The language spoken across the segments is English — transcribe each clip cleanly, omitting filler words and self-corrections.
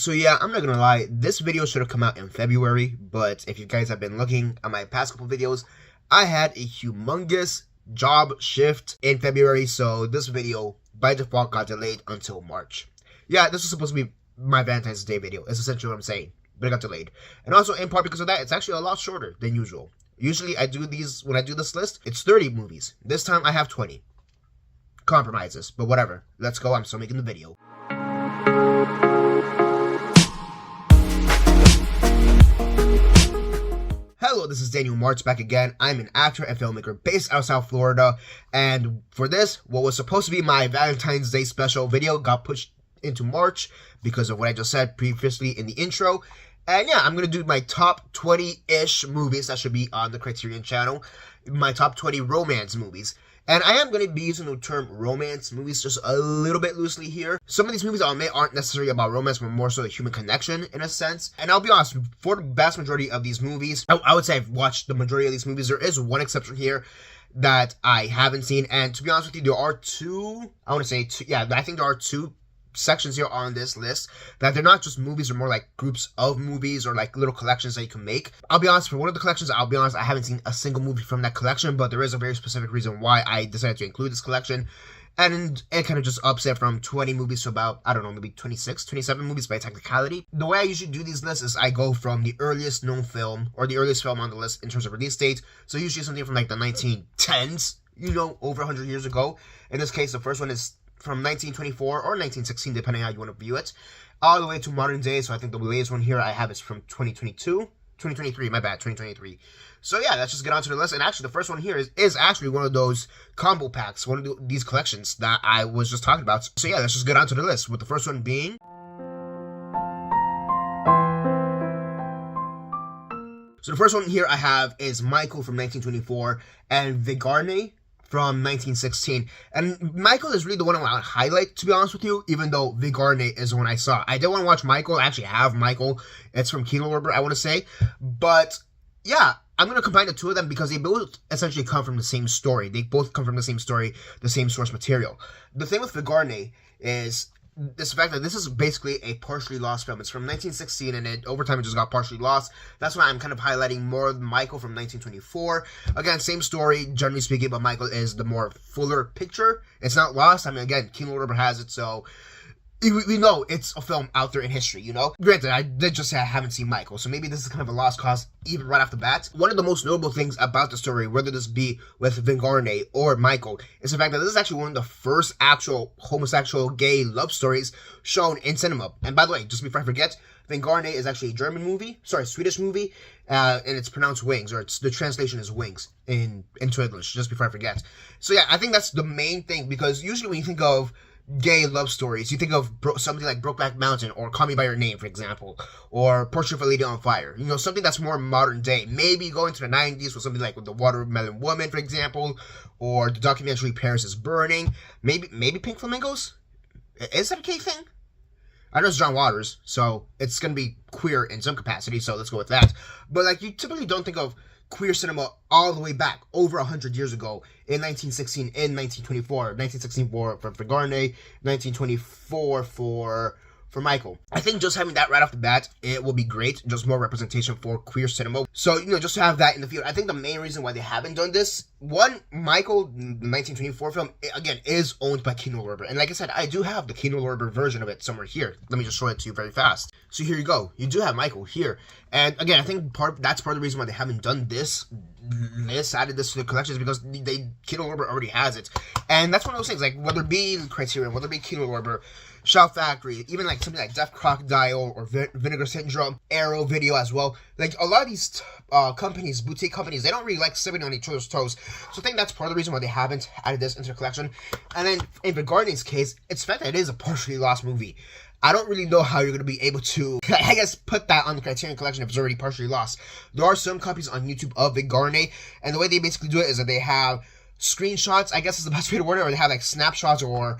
So yeah, I'm not gonna lie, this video should have come out in February, but if you guys have been looking at my past couple videos, I had a humongous job shift in February, so this video by default got delayed until March. Yeah, this was supposed to be my Valentine's Day video, is essentially what I'm saying, but it got delayed. And also, in part because of that, it's actually a lot shorter than usual. Usually I do these, when I do this list, it's 30 movies. This time I have 20. Compromises, but whatever. Let's go, I'm still making the video. Hello, this is Daniel Mart back again. I'm an actor and filmmaker based out of South Florida, and for this, what was supposed to be my Valentine's Day special video got pushed into March because of what I just said previously in the intro. And yeah, I'm going to do my top 20-ish movies that should be on the Criterion channel, my top 20 romance movies. And I am going to be using the term romance movies just a little bit loosely here. Some of these movies I'll admit aren't necessarily about romance, but more so a human connection in a sense. And I'll be honest, for the vast majority of these movies, I would say I've watched the majority of these movies. There is one exception here that I haven't seen. And to be honest with you, there are two, I think there are two sections here on this list that they're not just movies, they're more like groups of movies or like little collections that you can make. I'll be honest, for one of the collections, I haven't seen a single movie from that collection, but there is a very specific reason why I decided to include this collection. And it kind of just ups it from 20 movies to about, I don't know, maybe 26, 27 movies by technicality. The way I usually do these lists is I go from the earliest known film, or the earliest film on the list in terms of release date. So usually something from like the 1910s, you know, over 100 years ago. In this case, the first one is from 1924 or 1916, depending on how you want to view it, all the way to modern day. So I think the latest one here I have is from 2023, my bad, 2023. So yeah, let's just get onto the list. And actually, the first one here is actually one of those combo packs, one of these collections that I was just talking about. So yeah, let's just get onto the list, with the first one being... So the first one here I have is Michael from 1924 and Vigarne from 1916, and Michael is really the one I want to highlight, to be honest with you, even though Vigarne is the one I saw. I did want to watch Michael. I actually have Michael. It's from Kino Lorber, I want to say. But yeah, I'm going to combine the two of them because they both essentially come from the same story. They both come from the same story, the same source material. The thing with Vigarne is this fact that this is basically a partially lost film. It's from 1916, and over time it just got partially lost. That's why I'm kind of highlighting more Michael from 1924. Again, same story, generally speaking, but Michael is the more fuller picture. It's not lost. I mean, again, Kino Lorber has it, so we know it's a film out there in history, you know? Granted, I did just say I haven't seen Michael, so maybe this is kind of a lost cause even right off the bat. One of the most notable things about the story, whether this be with Vigarne or Michael, is the fact that this is actually one of the first actual homosexual gay love stories shown in cinema. And by the way, just before I forget, Vigarne is actually a Swedish movie, and it's pronounced Wings, or the translation is Wings into English, just before I forget. So yeah, I think that's the main thing, because usually when you think of gay love stories, you think of something like Brokeback Mountain or Call Me By Your Name, for example, or Portrait of a Lady on Fire. You know, something that's more modern day. Maybe going to the 90s with something like The Watermelon Woman, for example, or the documentary Paris is Burning. Maybe Pink Flamingos? Is that a gay thing? I know it's John Waters, so it's going to be queer in some capacity, so let's go with that. But like, you typically don't think of queer cinema all the way back over 100 years ago in 1916, in 1924, 1916 for Vigarne, 1924 for Michael. I think just having that right off the bat, it will be great. Just more representation for queer cinema. So, you know, just to have that in the field. I think the main reason why they haven't done this, one, Michael, the 1924 film, again, is owned by Kino Lorber. And like I said, I do have the Kino Lorber version of it somewhere here. Let me just show it to you very fast. So here you go. You do have Michael here. And again, I think that's part of the reason why they haven't done this, added this to the collection, is because Kino Lorber already has it. And that's one of those things, like, whether it be Criterion, whether it be Kino Lorber, Shout Factory, even like something like Deaf Crocodile or Vinegar Syndrome, Arrow Video as well. Like, a lot of these companies, boutique companies, they don't really like stepping on each other's toes. So I think that's part of the reason why they haven't added this into the collection. And then in Vigarne's case, it's the fact that it is a partially lost movie. I don't really know how you're going to be able to, I guess, put that on the Criterion Collection if it's already partially lost. There are some copies on YouTube of Vigarne, and the way they basically do it is that they have screenshots, I guess is the best way to word it, or they have like snapshots or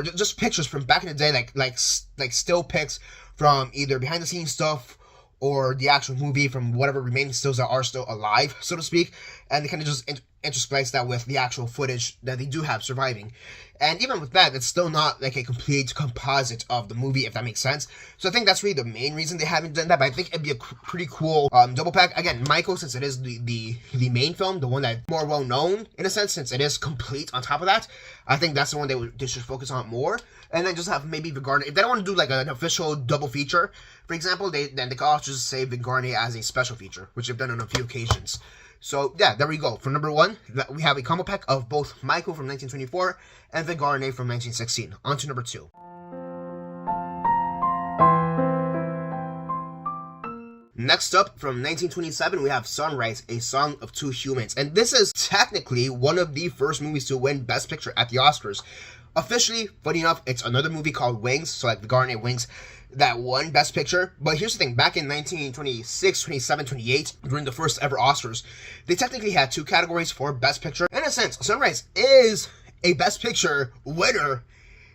just pictures from back in the day, like still pics from either behind the scenes stuff or the actual movie, from whatever remaining stills that are still alive, so to speak. and they kind of just intersplice that with the actual footage that they do have surviving. And even with that, it's still not like a complete composite of the movie, if that makes sense. So I think that's really the main reason they haven't done that, but I think it'd be a pretty cool double pack. Again, Michael, since it is the main film, the one that's more well known in a sense, since it is complete on top of that, I think that's the one they should focus on more. And then just have maybe Vigarne. If they don't want to do like an official double feature, for example, then they could also just say Vigarne as a special feature, which they've done on a few occasions. So yeah, there we go. For number one, we have a combo pack of both Michael from 1924 and Vigarne from 1916. On to number two. Next up, from 1927, we have Sunrise, A Song of Two Humans. And this is technically one of the first movies to win Best Picture at the Oscars. Officially, funny enough, it's another movie called Wings, so like Vigarne Wings, that won Best Picture. But here's the thing, back in 1926, 27, 28, during the first ever Oscars, they technically had two categories for Best Picture. In a sense, Sunrise is a Best Picture winner,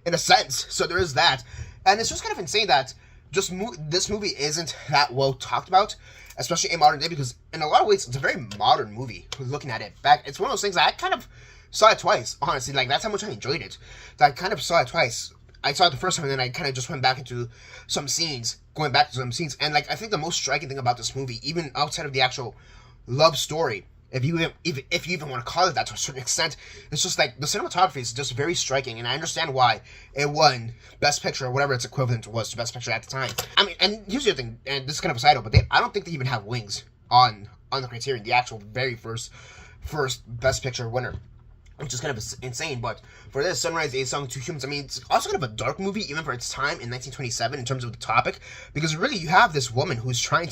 in a sense, so there is that. And it's just kind of insane that this movie isn't that well talked about, especially in modern day, because in a lot of ways, it's a very modern movie, looking at it back. It's one of those things that I kind of saw it twice, honestly. Like, that's how much I enjoyed it. I kind of saw it twice. I saw it the first time, and then I kind of just went back into some scenes, and like, I think the most striking thing about this movie, even outside of the actual love story, if you even want to call it that to a certain extent, it's just like the cinematography is just very striking, and I understand why it won Best Picture or whatever its equivalent was to Best Picture at the time. I mean, and here's the other thing, and this is kind of a side note, but I don't think they even have Wings on the Criterion, the actual very first Best Picture winner, which is kind of insane. But for this, Sunrise, A Song, Two Humans, I mean, it's also kind of a dark movie, even for its time in 1927, in terms of the topic, because really, you have this woman who's trying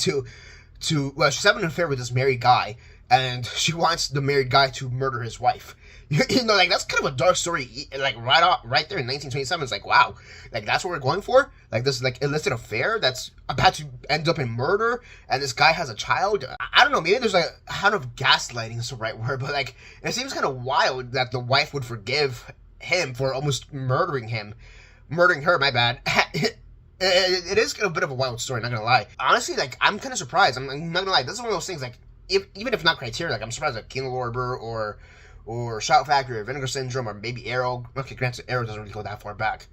well, she's having an affair with this married guy, and she wants the married guy to murder his wife. You know, like, that's kind of a dark story, like, right there in 1927. It's like, wow, like, that's what we're going for? Like, this, like, illicit affair that's about to end up in murder, and this guy has a child? I don't know, maybe there's, like, a kind of gaslighting is the right word, but, like, it seems kind of wild that the wife would forgive him for almost murdering her, my bad. It is a bit of a wild story, not gonna lie. Honestly, like, I'm kind of surprised. I'm not gonna lie, this is one of those things, like, even if not Criterion, like, I'm surprised that King Lorber or Shout Factory or Vinegar Syndrome or maybe Arrow. Okay, granted, Arrow doesn't really go that far back,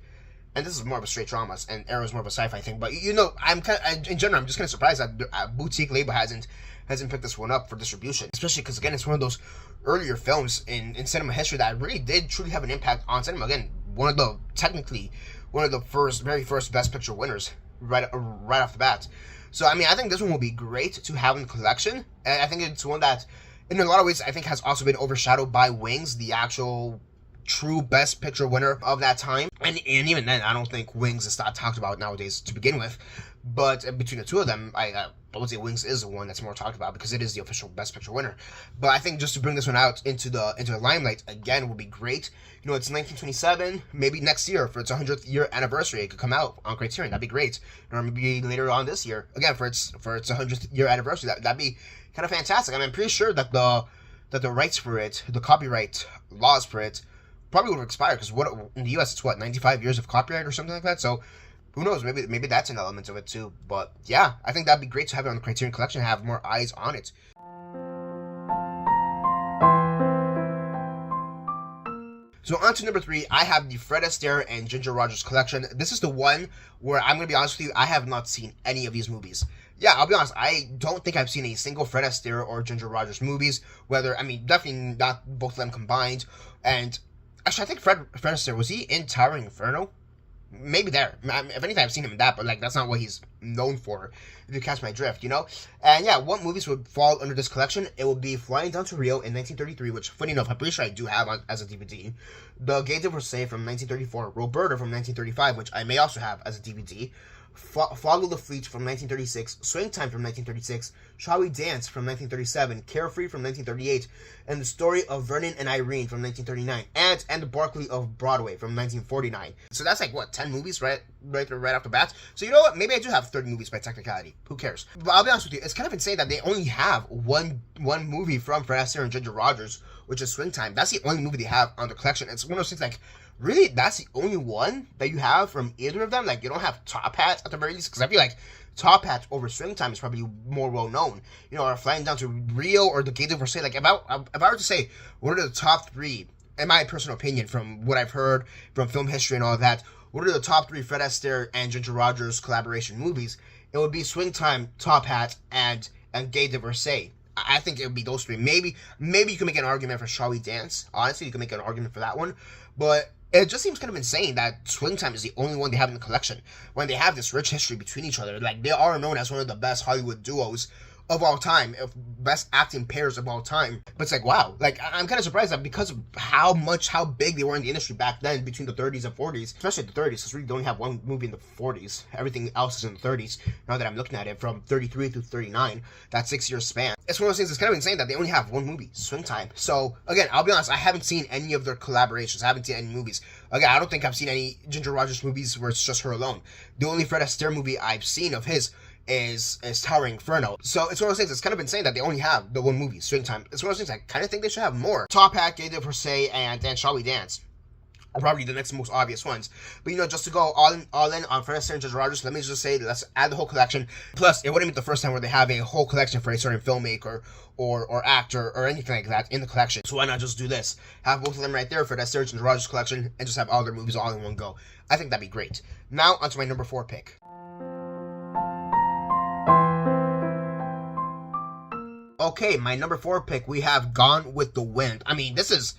and this is more of a straight drama, and Arrow is more of a sci-fi thing. But you know, in general, I'm just kind of surprised that a boutique label hasn't picked this one up for distribution, especially because, again, it's one of those earlier films in cinema history that really did truly have an impact on cinema. Again, technically one of the very first Best Picture winners right off the bat. So, I mean, I think this one will be great to have in the collection, and I think it's one that, in a lot of ways, I think has also been overshadowed by Wings, the actual true Best Picture winner of that time. And even then, I don't think Wings is not talked about nowadays to begin with. But between the two of them, I would say Wings is the one that's more talked about because it is the official Best Picture winner. But I think just to bring this one out into the limelight again would be great. You know, it's 1927. Maybe next year for its 100th year anniversary, it could come out on Criterion. That'd be great. Or maybe later on this year, again for its 100th year anniversary. That'd be kind of fantastic. I mean, I'm pretty sure that the rights for it, the copyright laws for it, probably would expire because in the U.S. it's 95 years of copyright or something like that. So who knows? Maybe that's an element of it too. But yeah, I think that'd be great to have it on the Criterion Collection and have more eyes on it. So on to number 3, I have the Fred Astaire and Ginger Rogers collection. This is the one where I'm going to be honest with you, I have not seen any of these movies. Yeah, I'll be honest, I don't think I've seen a single Fred Astaire or Ginger Rogers movies, definitely not both of them combined. And actually, I think Fred Astaire, was he in Towering Inferno? Maybe there. If anything, I've seen him in that, but like that's not what he's known for, if you catch my drift, you know? And yeah, what movies would fall under this collection? It would be Flying Down to Rio in 1933, which, funny enough, I'm pretty sure I do have as a DVD. The Gay Divorcee from 1934, Roberta from 1935, which I may also have as a DVD. Follow the Fleet from 1936, Swing Time from 1936, Shall We Dance from 1937, Carefree from 1938, and The Story of Vernon and Irene from 1939, and The Barkley of Broadway from 1949. So that's like, what, 10 movies right off the bat? So you know what, maybe I do have 30 movies by technicality, who cares? But I'll be honest with you, it's kind of insane that they only have one movie from Fred Astaire and Ginger Rogers, which is Swing Time. That's the only movie they have on the collection. It's one of those things like, really, that's the only one that you have from either of them? Like, you don't have Top Hat at the very least? Because I feel like Top Hat over Swing Time is probably more well known. You know, or Flying Down to Rio or The Gate of Versailles. Like, if I were to say, what are the top three, in my personal opinion, from what I've heard from film history and all that, what are the top three Fred Astaire and Ginger Rogers collaboration movies? It would be Swing Time, Top Hat, and Gate of Versailles. I think it would be those three. Maybe you can make an argument for Shall We Dance. Honestly, you can make an argument for that one. But it just seems kind of insane that Swing Time is the only one they have in the collection when they have this rich history between each other. Like, they are known as one of the best Hollywood duos of all time, best acting pairs of all time. But it's like, wow, like, I'm kind of surprised that because of how big they were in the industry back then, between the 30s and 40s, especially the 30s, because we don't have one movie in the 40s. Everything else is in the 30s. Now that I'm looking at it, from 33 to 39, that 6-year span. It's one of those things that's kind of insane that they only have one movie, Swing Time. So, again, I'll be honest, I haven't seen any of their collaborations. I haven't seen any movies. Again, I don't think I've seen any Ginger Rogers movies where it's just her alone. The only Fred Astaire movie I've seen of his is Towering Inferno. So it's one of those things, it's kind of insane that they only have the one movie, Swing Time. It's one of those things I kind of think they should have more. Top Hat, Gate of Versailles, and Shall We Dance are probably the next most obvious ones. But, you know, just to go all in on Fred Astaire and Ginger Rogers, let me just say, let's add the whole collection. Plus, it wouldn't be the first time where they have a whole collection for a certain filmmaker or actor or anything like that in the collection. So why not just do this? Have both of them right there for that Astaire and Ginger Rogers collection and just have all their movies all in one go. I think that'd be great. Now, onto my number 4 pick. Okay, my number 4 pick, we have Gone with the Wind. I mean, this is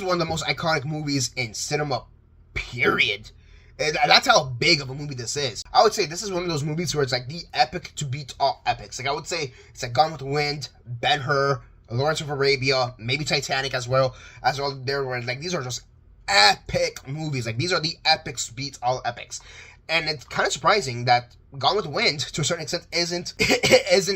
one of the most iconic movies in cinema, period. And that's how big of a movie this is. I would say this is one of those movies where it's like the epic to beat all epics. Like, I would say it's like Gone with the Wind, Ben-Hur, Lawrence of Arabia, maybe Titanic as well. There were, like, these are just epic movies. Like, these are the epics to beat all epics. And it's kind of surprising that Gone with the Wind, to a certain extent, isn't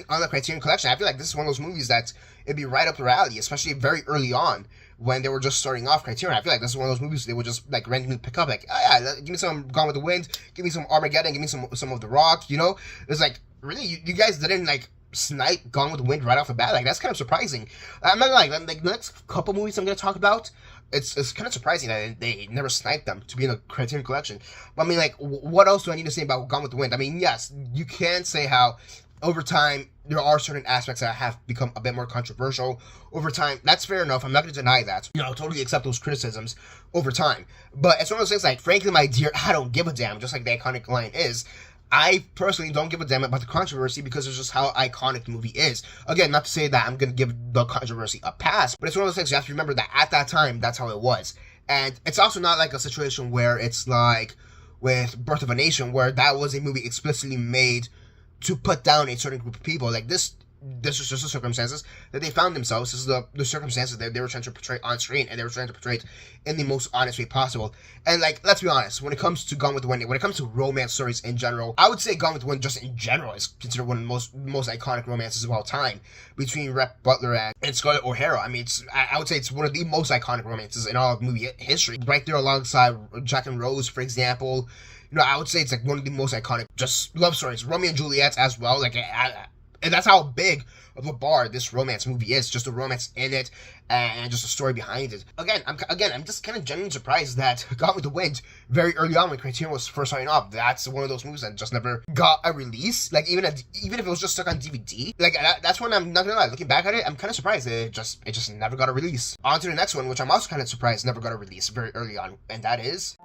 on the Criterion Collection. I feel like this is one of those movies that it'd be right up their alley, especially very early on when they were just starting off Criterion. I feel like this is one of those movies they would just, like, randomly pick up. Like, oh yeah, give me some Gone with the Wind, give me some Armageddon, give me some of The Rock, you know? It's like, really, you guys didn't, like, snipe Gone with the Wind right off the bat? Like, that's kind of surprising. I'm not gonna lie, like, the next couple movies I'm gonna talk about, it's kind of surprising that they never sniped them to be in the Criterion Collection. But I mean, like, what else do I need to say about Gone with the Wind? I mean, yes, you can say how over time there are certain aspects that have become a bit more controversial over time. That's fair enough. I'm not going to deny that. You know, I'll totally accept those criticisms over time. But it's one of those things like, frankly, my dear, I don't give a damn, just like the iconic line is. I personally don't give a damn about the controversy because it's just how iconic the movie is. Again, not to say that I'm going to give the controversy a pass, but it's one of those things you have to remember that at that time, that's how it was. And it's also not like a situation where it's like with Birth of a Nation, where that was a movie explicitly made to put down a certain group of people. Like, this is just the circumstances that they found themselves. This is the circumstances that they were trying to portray on screen, and they were trying to portray it in the most honest way possible. And, like, let's be honest, when it comes to Gone with the Wind, when it comes to romance stories in general, I would say Gone with the Wind just in general is considered one of the most iconic romances of all time between Rhett Butler and Scarlett O'Hara. I mean, I would say it's one of the most iconic romances in all of movie history, right there alongside Jack and Rose, for example. You know, I would say it's like one of the most iconic just love stories. Romeo and Juliet as well. Like, and that's how big of a bar this romance movie is. Just the romance in it and just the story behind it. Again, I'm just kind of genuinely surprised that Gone with the Wind, very early on when Criterion was first starting off, that's one of those movies that just never got a release. Like, even if it was just stuck on DVD. Like, that's when, I'm not gonna lie, looking back at it, I'm kind of surprised that it just never got a release. On to the next one, which I'm also kind of surprised never got a release very early on, and that is...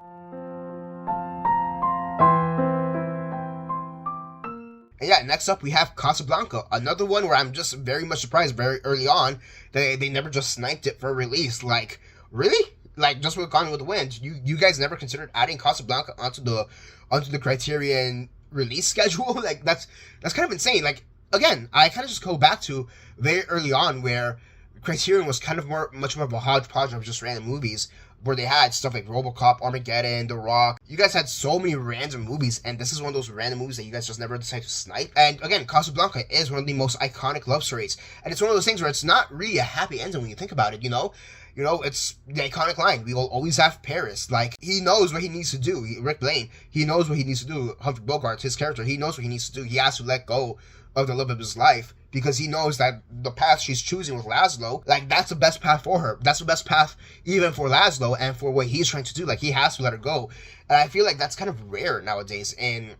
And yeah, next up we have Casablanca, another one where I'm just very much surprised very early on that they never just sniped it for a release. Like, really? Like, just with Gone with the Wind, you guys never considered adding Casablanca onto the Criterion release schedule? Like, that's kind of insane. Like, again, I kind of just go back to very early on where Criterion was kind of much more of a hodgepodge of just random movies, where they had stuff like RoboCop, Armageddon, The Rock. You guys had so many random movies, and this is one of those random movies that you guys just never decided to snipe. And again, Casablanca is one of the most iconic love stories, and it's one of those things where it's not really a happy ending when you think about it, you know? You know, it's the iconic line, we will always have Paris. Like, he knows what he needs to do. Rick Blaine, he knows what he needs to do. Humphrey Bogart, his character, he knows what he needs to do. He has to let go of the love of his life, because he knows that the path she's choosing with Laszlo, like, that's the best path for her. That's the best path even for Laszlo and for what he's trying to do. Like, he has to let her go. And I feel like that's kind of rare nowadays in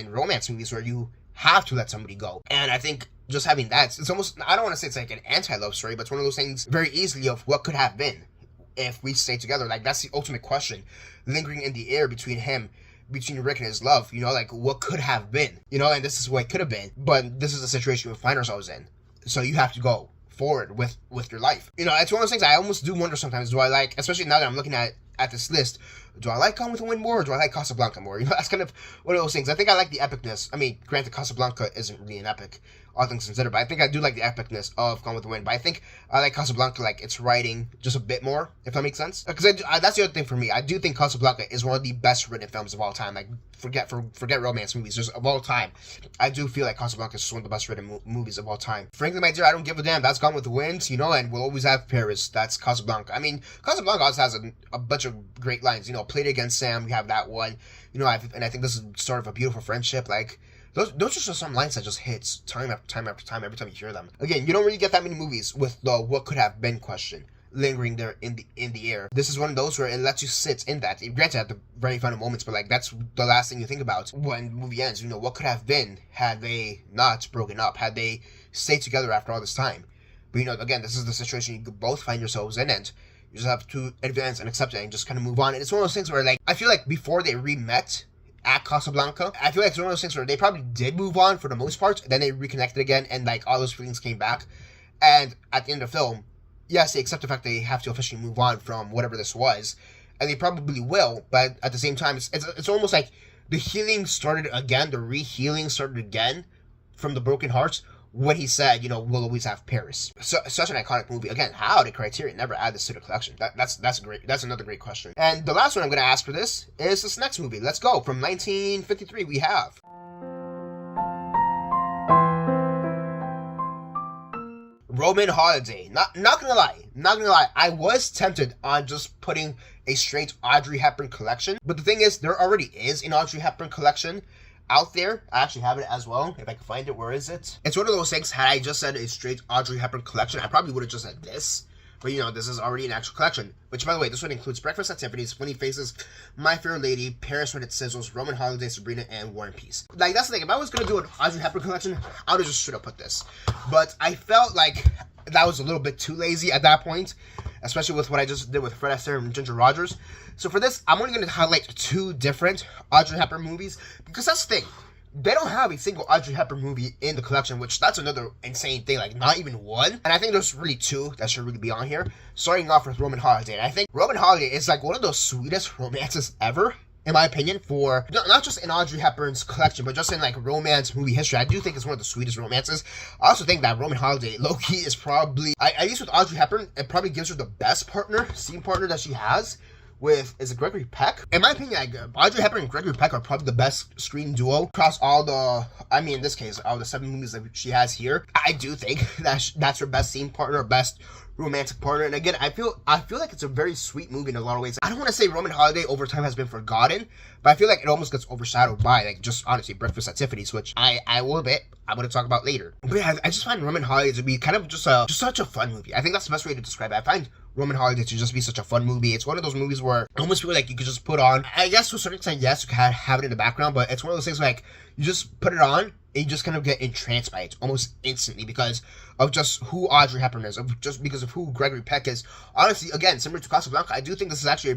romance movies, where you have to let somebody go. And I think just having that, it's almost, I don't want to say it's like an anti-love story, but it's one of those things very easily of what could have been if we stayed together. Like, that's the ultimate question lingering in the air between Rick and his love, like what could have been, and this is what could have been, but this is the situation we find ourselves in. So you have to go forward with your life. It's one of those things I almost do wonder sometimes, do I like, especially now that I'm looking at this list, do I like Gone with the Wind more, or do I like Casablanca more? That's kind of one of those things. I think I like the epicness. I mean, granted, Casablanca isn't really an epic, all things considered, but I think I do like the epicness of Gone with the Wind. But I think I like Casablanca, like, its writing just a bit more, if that makes sense. Because that's the other thing for me. I do think Casablanca is one of the best written films of all time. Like, forget romance movies, just of all time. I do feel like Casablanca is one of the best written movies of all time. Frankly, my dear, I don't give a damn. That's Gone with the Wind, and we'll always have Paris. That's Casablanca. I mean, Casablanca also has a bunch of great lines. Played Against Sam, we have that one. And I think this is sort of a beautiful friendship. Like, those are just some lines that just hits time after time after time every time you hear them. Again, you don't really get that many movies with the what could have been question lingering there in the air. This is one of those where it lets you sit in that. Granted, at the very final moments, but like that's the last thing you think about when the movie ends. What could have been had they not broken up, had they stayed together after all this time. But again, this is the situation you both find yourselves in, and you just have to advance and accept it and just kind of move on. And it's one of those things where, like, I feel like before they re-met at Casablanca, I feel like it's one of those things where they probably did move on for the most part, then they reconnected again, and like all those feelings came back. And at the end of the film, yes, they accept the fact they have to officially move on from whatever this was, and they probably will. But at the same time, it's almost like the healing started again, the re-healing started again from the broken hearts when he said, we'll always have Paris. So, such an iconic movie. Again, how did Criterion never add this to the collection? That's great. That's another great question. And the last one I'm going to ask for this is this next movie. Let's go. From 1953, we have Roman Holiday. Not gonna lie, I was tempted on just putting a straight Audrey Hepburn collection, but the thing is, there already is an Audrey Hepburn collection out there. I actually have it as well. If I can find it, where is it? It's one of those things, had I just said a straight Audrey Hepburn collection, I probably would have just said this. But this is already an actual collection. Which, by the way, this one includes Breakfast at Tiffany's, Funny Faces, My Fair Lady, Paris When It Sizzles, Roman Holiday, Sabrina, and War and Peace. Like, that's the thing. If I was going to do an Audrey Hepburn collection, I would have just straight up put this. But I felt like that was a little bit too lazy at that point, especially with what I just did with Fred Astaire and Ginger Rogers. So for this, I'm only going to highlight 2 different Audrey Hepburn movies, because that's the thing. They don't have a single Audrey Hepburn movie in the collection, which that's another insane thing, like not even one. And I think there's really 2 that should really be on here, starting off with Roman Holiday. And I think Roman Holiday is like one of those sweetest romances ever, in my opinion, for not just in Audrey Hepburn's collection, but just in like romance movie history. I do think it's one of the sweetest romances. I also think that Roman Holiday, low-key, is probably, at least with Audrey Hepburn, it probably gives her the best scene partner that she has. Is it Gregory Peck? In my opinion, like, Audrey Hepburn and Gregory Peck are probably the best screen duo across all the, in this case, all the 7 movies that she has here. I do think that's her best scene partner, best romantic partner. And again, I feel like it's a very sweet movie in a lot of ways. I don't want to say Roman Holiday over time has been forgotten, but I feel like it almost gets overshadowed by, like, just honestly Breakfast at Tiffany's, which I will admit I'm going to talk about later. But yeah, I just find Roman Holiday to be kind of just such a fun movie. I think that's the best way to describe it. I find Roman Holiday to just be such a fun movie. It's one of those movies where I almost feel like you could just put on, I guess to a certain extent, yes, you can have it in the background, but it's one of those things like, you just put it on, and you just kind of get entranced by it almost instantly because of just who Audrey Hepburn is, just because of who Gregory Peck is. Honestly, again, similar to Casablanca, I do think this is actually a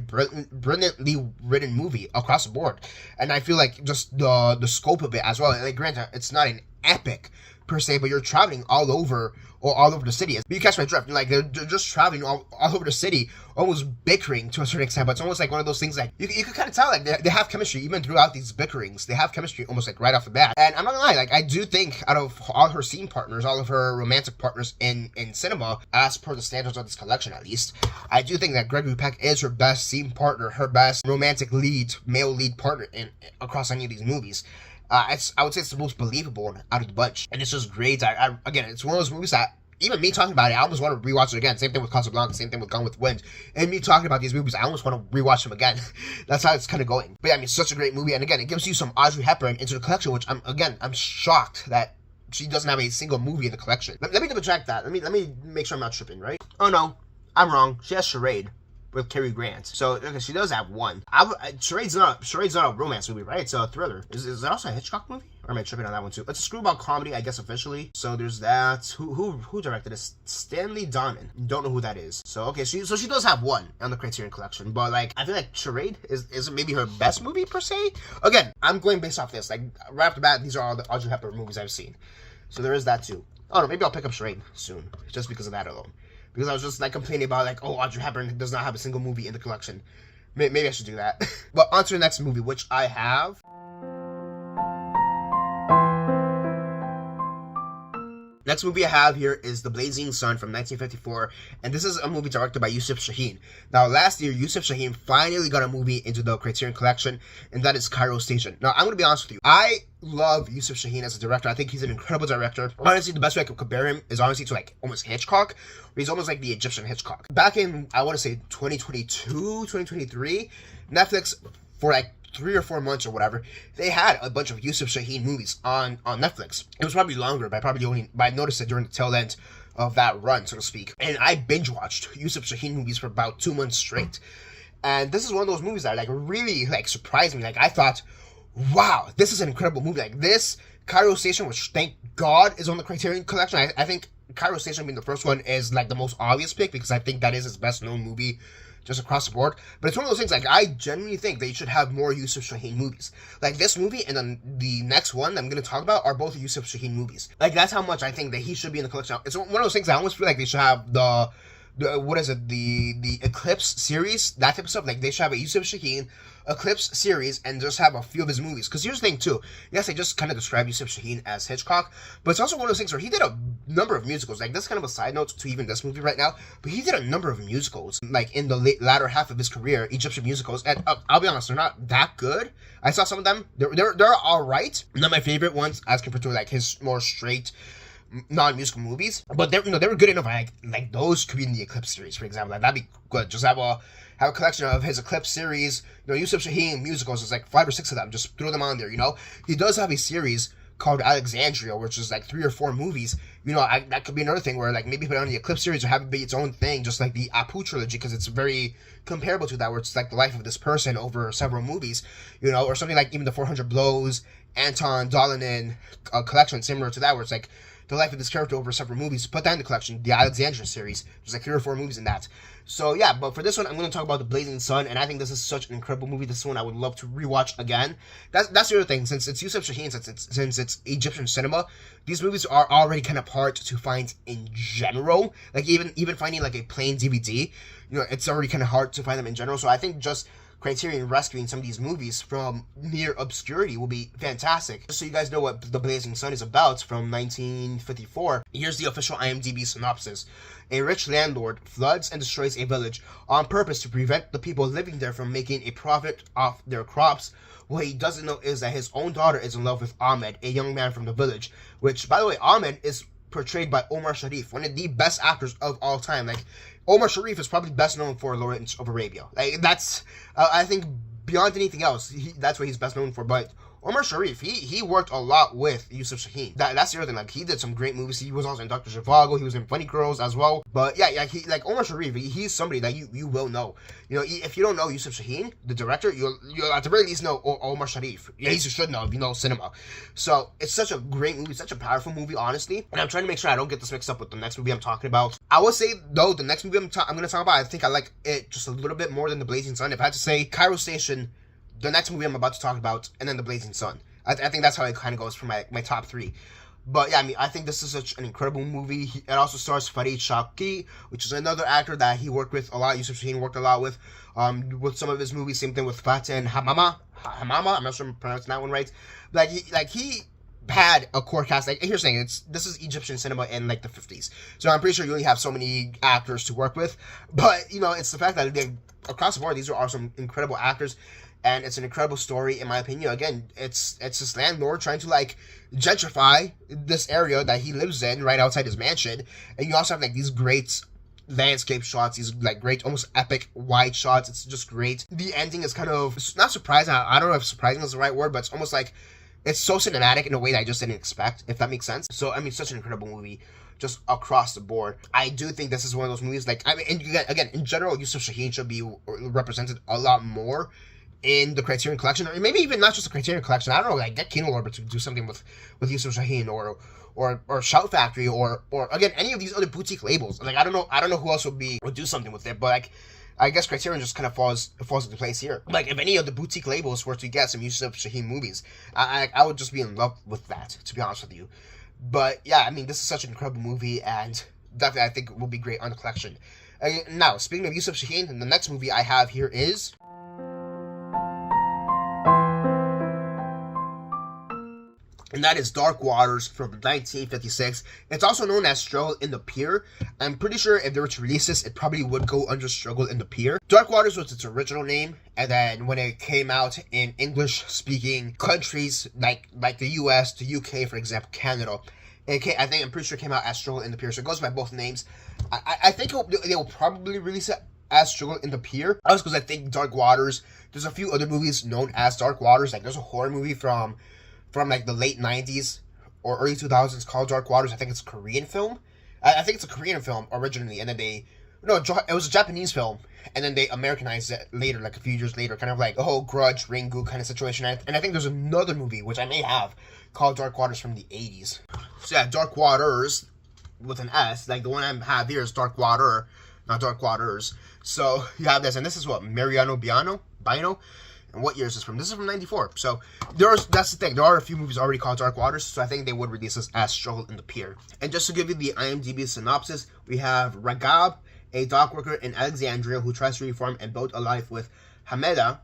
brilliantly written movie across the board. And I feel like just the scope of it as well, and like, granted, it's not an epic per se, but you're traveling all over the city. But you catch my drift. Like, they're just traveling all over the city, almost bickering to a certain extent, but it's almost like one of those things like, you can kind of tell, like, they have chemistry even throughout these bickerings. They have chemistry almost like right off the bat. And I'm not gonna lie, like, I do think out of all her scene partners, all of her romantic partners in cinema, as per the standards of this collection at least, I do think that Gregory Peck is her best scene partner, her best romantic male lead partner across any of these movies. I would say it's the most believable one out of the bunch, and it's just great. Again, it's one of those movies that, even me talking about it, I almost want to rewatch it again. Same thing with Casablanca, same thing with Gone with the Wind. And me talking about these movies, I almost want to rewatch them again. That's how it's kind of going. But yeah, it's such a great movie, and again, it gives you some Audrey Hepburn into the collection, which I'm shocked that she doesn't have a single movie in the collection. Let me double check that. Let me make sure I'm not tripping, right? Oh no, I'm wrong. She has Charade. with Cary Grant. So okay, she does have one. Charade's not a romance movie, right? It's a thriller. Is it also a Hitchcock movie? Or am I tripping on that one too? It's a screwball comedy, I guess, officially. So there's that. Who directed this? Stanley Donen. Don't know who that is. So okay, she does have one on the Criterion Collection, but like I feel like Charade is maybe her best movie per se. Again, I'm going based off this. Like right off the bat, these are all the Audrey Hepburn movies I've seen. So there is that too. Oh no, maybe I'll pick up Charade soon, just because of that alone. Because I was just like complaining about like, oh, Audrey Hepburn does not have a single movie in the collection. Maybe I should do that. But on to the next movie, which I have. Next movie I have here is The Blazing Sun from 1954, and this is a movie directed by Yusuf Shaheen. Now, last year, Yusuf Shaheen finally got a movie into the Criterion Collection, and that is Cairo Station. Now, I'm going to be honest with you. I love Yusuf Shaheen as a director. I think he's an incredible director. Honestly, the best way I could compare him is honestly to like almost Hitchcock, where he's almost like the Egyptian Hitchcock. Back in, I want to say 2022, 2023, Netflix, for like 3 or 4 months or whatever, they had a bunch of Yusuf Shaheen movies on Netflix. It was probably longer, but I noticed it during the tail end of that run, so to speak. And I binge watched Yusuf Shaheen movies for about 2 months straight. And this is one of those movies that like really like surprised me. Like I thought, wow, this is an incredible movie. Like this Cairo Station, which thank God is on the Criterion Collection. I think Cairo Station being the first one is like the most obvious pick because I think that is his best known movie just across the board. But it's one of those things, like, I genuinely think they should have more Yusuf Shaheen movies. Like, this movie and then the next one I'm going to talk about are both Yusuf Shaheen movies. Like, that's how much I think that he should be in the collection. It's one of those things I almost feel like they should have the Eclipse series, that type of stuff. Like, they should have a Yusuf Shaheen Eclipse series and just have a few of his movies. Because here's the thing, too. Yes, they just kind of describe Yusuf Shaheen as Hitchcock, but it's also one of those things where he did a number of musicals. Like, this is kind of a side note to even this movie right now, but he did a number of musicals, like, in the latter half of his career, Egyptian musicals, and I'll be honest, they're not that good. I saw some of them. They're alright. Not my favorite ones, as compared to, like, his more straight non-musical movies, but they were good enough. Like those could be in the Eclipse series, for example. Like that'd be good. Just have a collection of his Eclipse series. Yusuf Shaheen musicals. There's like 5 or 6 of them. Just throw them on there. He does have a series called Alexandria, which is like 3 or 4 movies. That could be another thing where like maybe put it on the Eclipse series or have it be its own thing, just like the Apu trilogy, because it's very comparable to that, where it's like the life of this person over several movies. Or something like even the 400 Blows, Anton Dolinin collection, similar to that, where it's like the life of this character over several movies. Put that in the collection, the Alexandria series. There's like 3 or 4 movies in that. So yeah, but for this one, I'm going to talk about The Blazing Sun, and I think this is such an incredible movie. This one I would love to rewatch again. That's the other thing. Since it's Yusuf Shaheen, since it's Egyptian cinema, these movies are already kind of hard to find in general. Like even finding like a plain DVD, it's already kind of hard to find them in general. So I think just Criterion rescuing some of these movies from near obscurity will be fantastic. Just so you guys know what The Blazing Sun is about, from 1954, here's the official IMDb synopsis. A rich landlord floods and destroys a village on purpose to prevent the people living there from making a profit off their crops. What he doesn't know is that his own daughter is in love with Ahmed, a young man from the village, which, by the way, Ahmed is portrayed by Omar Sharif, one of the best actors of all time. Like, Omar Sharif is probably best known for Lawrence of Arabia. Like, that's, I think, beyond anything else, that's what he's best known for. But Omar Sharif, he worked a lot with Yusuf Shaheen. That's the other thing. Like, he did some great movies. He was also in Dr. Zhivago. He was in Funny Girls as well. But yeah, Omar Sharif, he's somebody that you will know. If you don't know Yusuf Shaheen, the director, you'll at the very least know Omar Sharif. At least you should know if you know cinema. So it's such a great movie, such a powerful movie, honestly. And I'm trying to make sure I don't get this mixed up with the next movie I'm talking about. I will say, though, the next movie I'm going to talk about, I think I like it just a little bit more than The Blazing Sun. If I had to say Cairo Station, the next movie I'm about to talk about, and then The Blazing Sun. I think that's how it kind of goes for my top 3. But yeah, I think this is such an incredible movie. It also stars Farid Shawki, which is another actor that he worked with a lot. Yusuf Shaheen worked a lot with some of his movies. Same thing with Fateh and Hamama. I'm not sure I'm pronouncing that one right. But he had a core cast. Like, here's the thing, this is Egyptian cinema in like the 50s. So I'm pretty sure you only have so many actors to work with. But it's the fact that across the board, these are some incredible actors. And it's an incredible story, in my opinion. Again, it's this landlord trying to, like, gentrify this area that he lives in right outside his mansion. And you also have, like, these great landscape shots, these, like, great, almost epic wide shots. It's just great. The ending is kind of, not surprising. I don't know if surprising is the right word, but it's almost like, it's so cinematic in a way that I just didn't expect, if that makes sense. So, such an incredible movie. just across the board. I do think this is one of those movies, like, I mean, again, in general, Yusuf Shaheen should be represented a lot more in the Criterion Collection, or maybe even not just the Criterion Collection. I don't know, like, get Kino Lorber to do something with Yusuf Shaheen, or Shout Factory, or again, any of these other boutique labels. Like, I don't know who else would do something with it, but like, I guess Criterion just kind of falls into place here. Like, if any of the boutique labels were to get some Yusuf Shaheen movies, I would just be in love with that, to be honest with you. But yeah, I mean, this is such an incredible movie, and definitely I think will be great on the collection. Now, speaking of Yusuf Shaheen, the next movie I have here is... and that is Dark Waters from 1956. It's also known as Struggle in the Pier. I'm pretty sure if they were to release this, it probably would go under Struggle in the Pier. Dark Waters was its original name, and then when it came out in English-speaking countries like the US, the UK, for example, Canada, I'm pretty sure it came out as Struggle in the Pier, so it goes by both names. I think they will probably release it as Struggle in the Pier, also because I think Dark Waters, there's a few other movies known as Dark Waters. Like, there's a horror movie from like the late 90s or early 2000s called Dark Waters. I think it's a Korean film. I think it's a Korean film originally, and then it was a Japanese film, and then they Americanized it later, like a few years later, kind of like the whole Grudge, Ringu kind of situation. And I think there's another movie, which I may have, called Dark Waters from the 80s. So yeah, Dark Waters with an S, like the one I have here is Dark Water, not Dark Waters. So you have this, and this is what, Mariano Bino? And what year is this from? This is from 94. So that's the thing. There are a few movies already called Dark Waters, so I think they would release this as Struggle in the Pier. And just to give you the IMDb synopsis, we have Ragab, a dock worker in Alexandria who tries to reform and build a life with Hamida,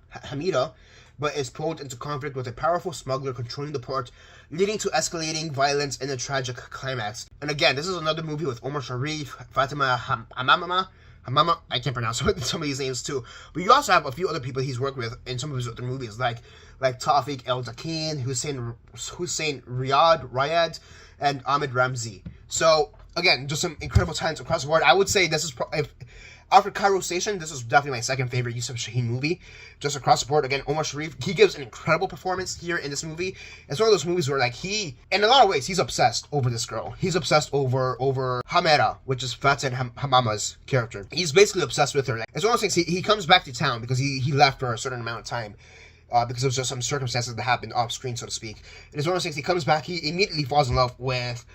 but is pulled into conflict with a powerful smuggler controlling the port, leading to escalating violence and a tragic climax. And again, this is another movie with Omar Sharif, Fatima Hamama, I can't pronounce some of these names too. But you also have a few other people he's worked with in some of his other movies, like Tawfiq El-Dakin, Hussein Riyad, and Ahmed Ramzi. So again, just some incredible talents across the board. I would say this is after Cairo Station, this is definitely my second favorite Yusuf Shaheen movie, just across the board. Again, Omar Sharif, he gives an incredible performance here in this movie. It's one of those movies where, like, in a lot of ways, he's obsessed over this girl. He's obsessed over Hamera, which is Fatin Hamama's character. He's basically obsessed with her. Like, it's one of those things, he comes back to town because he left for a certain amount of time. Because of just some circumstances that happened off screen, so to speak. And it's one of those things, he comes back, he immediately falls in love with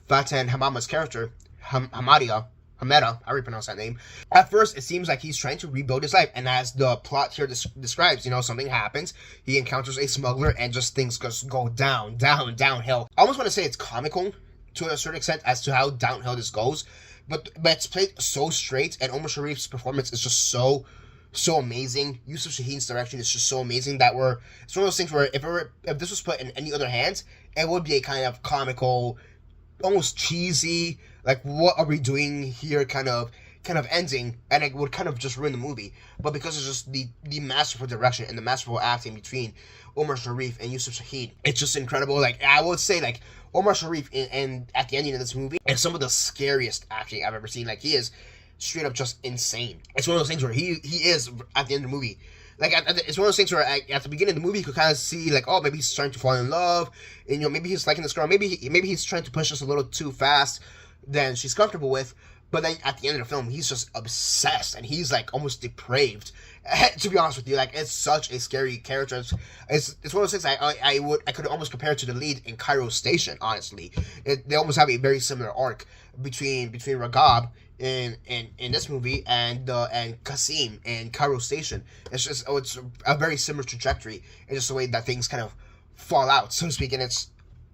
Fatin Hamama's character, Hamera, I pronounce that name. At first, it seems like he's trying to rebuild his life, and as the plot here describes, something happens, he encounters a smuggler, and just things just go downhill. I almost want to say it's comical, to a certain extent, as to how downhill this goes, but it's played so straight, and Omar Sharif's performance is just so amazing. Yusuf Shaheen's direction is just so amazing that it's one of those things where if this was put in any other hands, it would be a kind of comical, almost cheesy, like, what are we doing here kind of ending, and it would kind of just ruin the movie. But because it's just the masterful direction and the masterful acting between Omar Sharif and Yusuf Shaheen, it's just incredible. Like, I would say, like, Omar Sharif and at the ending of this movie is some of the scariest acting I've ever seen. Like, he is straight up just insane. It's one of those things where he is at the end of the movie. Like, it's one of those things where at the beginning of the movie you could kind of see, like, oh, maybe he's starting to fall in love, and maybe he's liking this girl, maybe he's trying to push us a little too fast than she's comfortable with. But then at the end of the film, he's just obsessed, and he's like almost depraved. To be honest with you, like, it's such a scary character. It's one of those things I could almost compare it to the lead in Cairo Station. Honestly, they almost have a very similar arc between Ragab in this movie and Kasim in Cairo Station. It's a very similar trajectory. It's just the way that things kind of fall out, so to speak. And it's,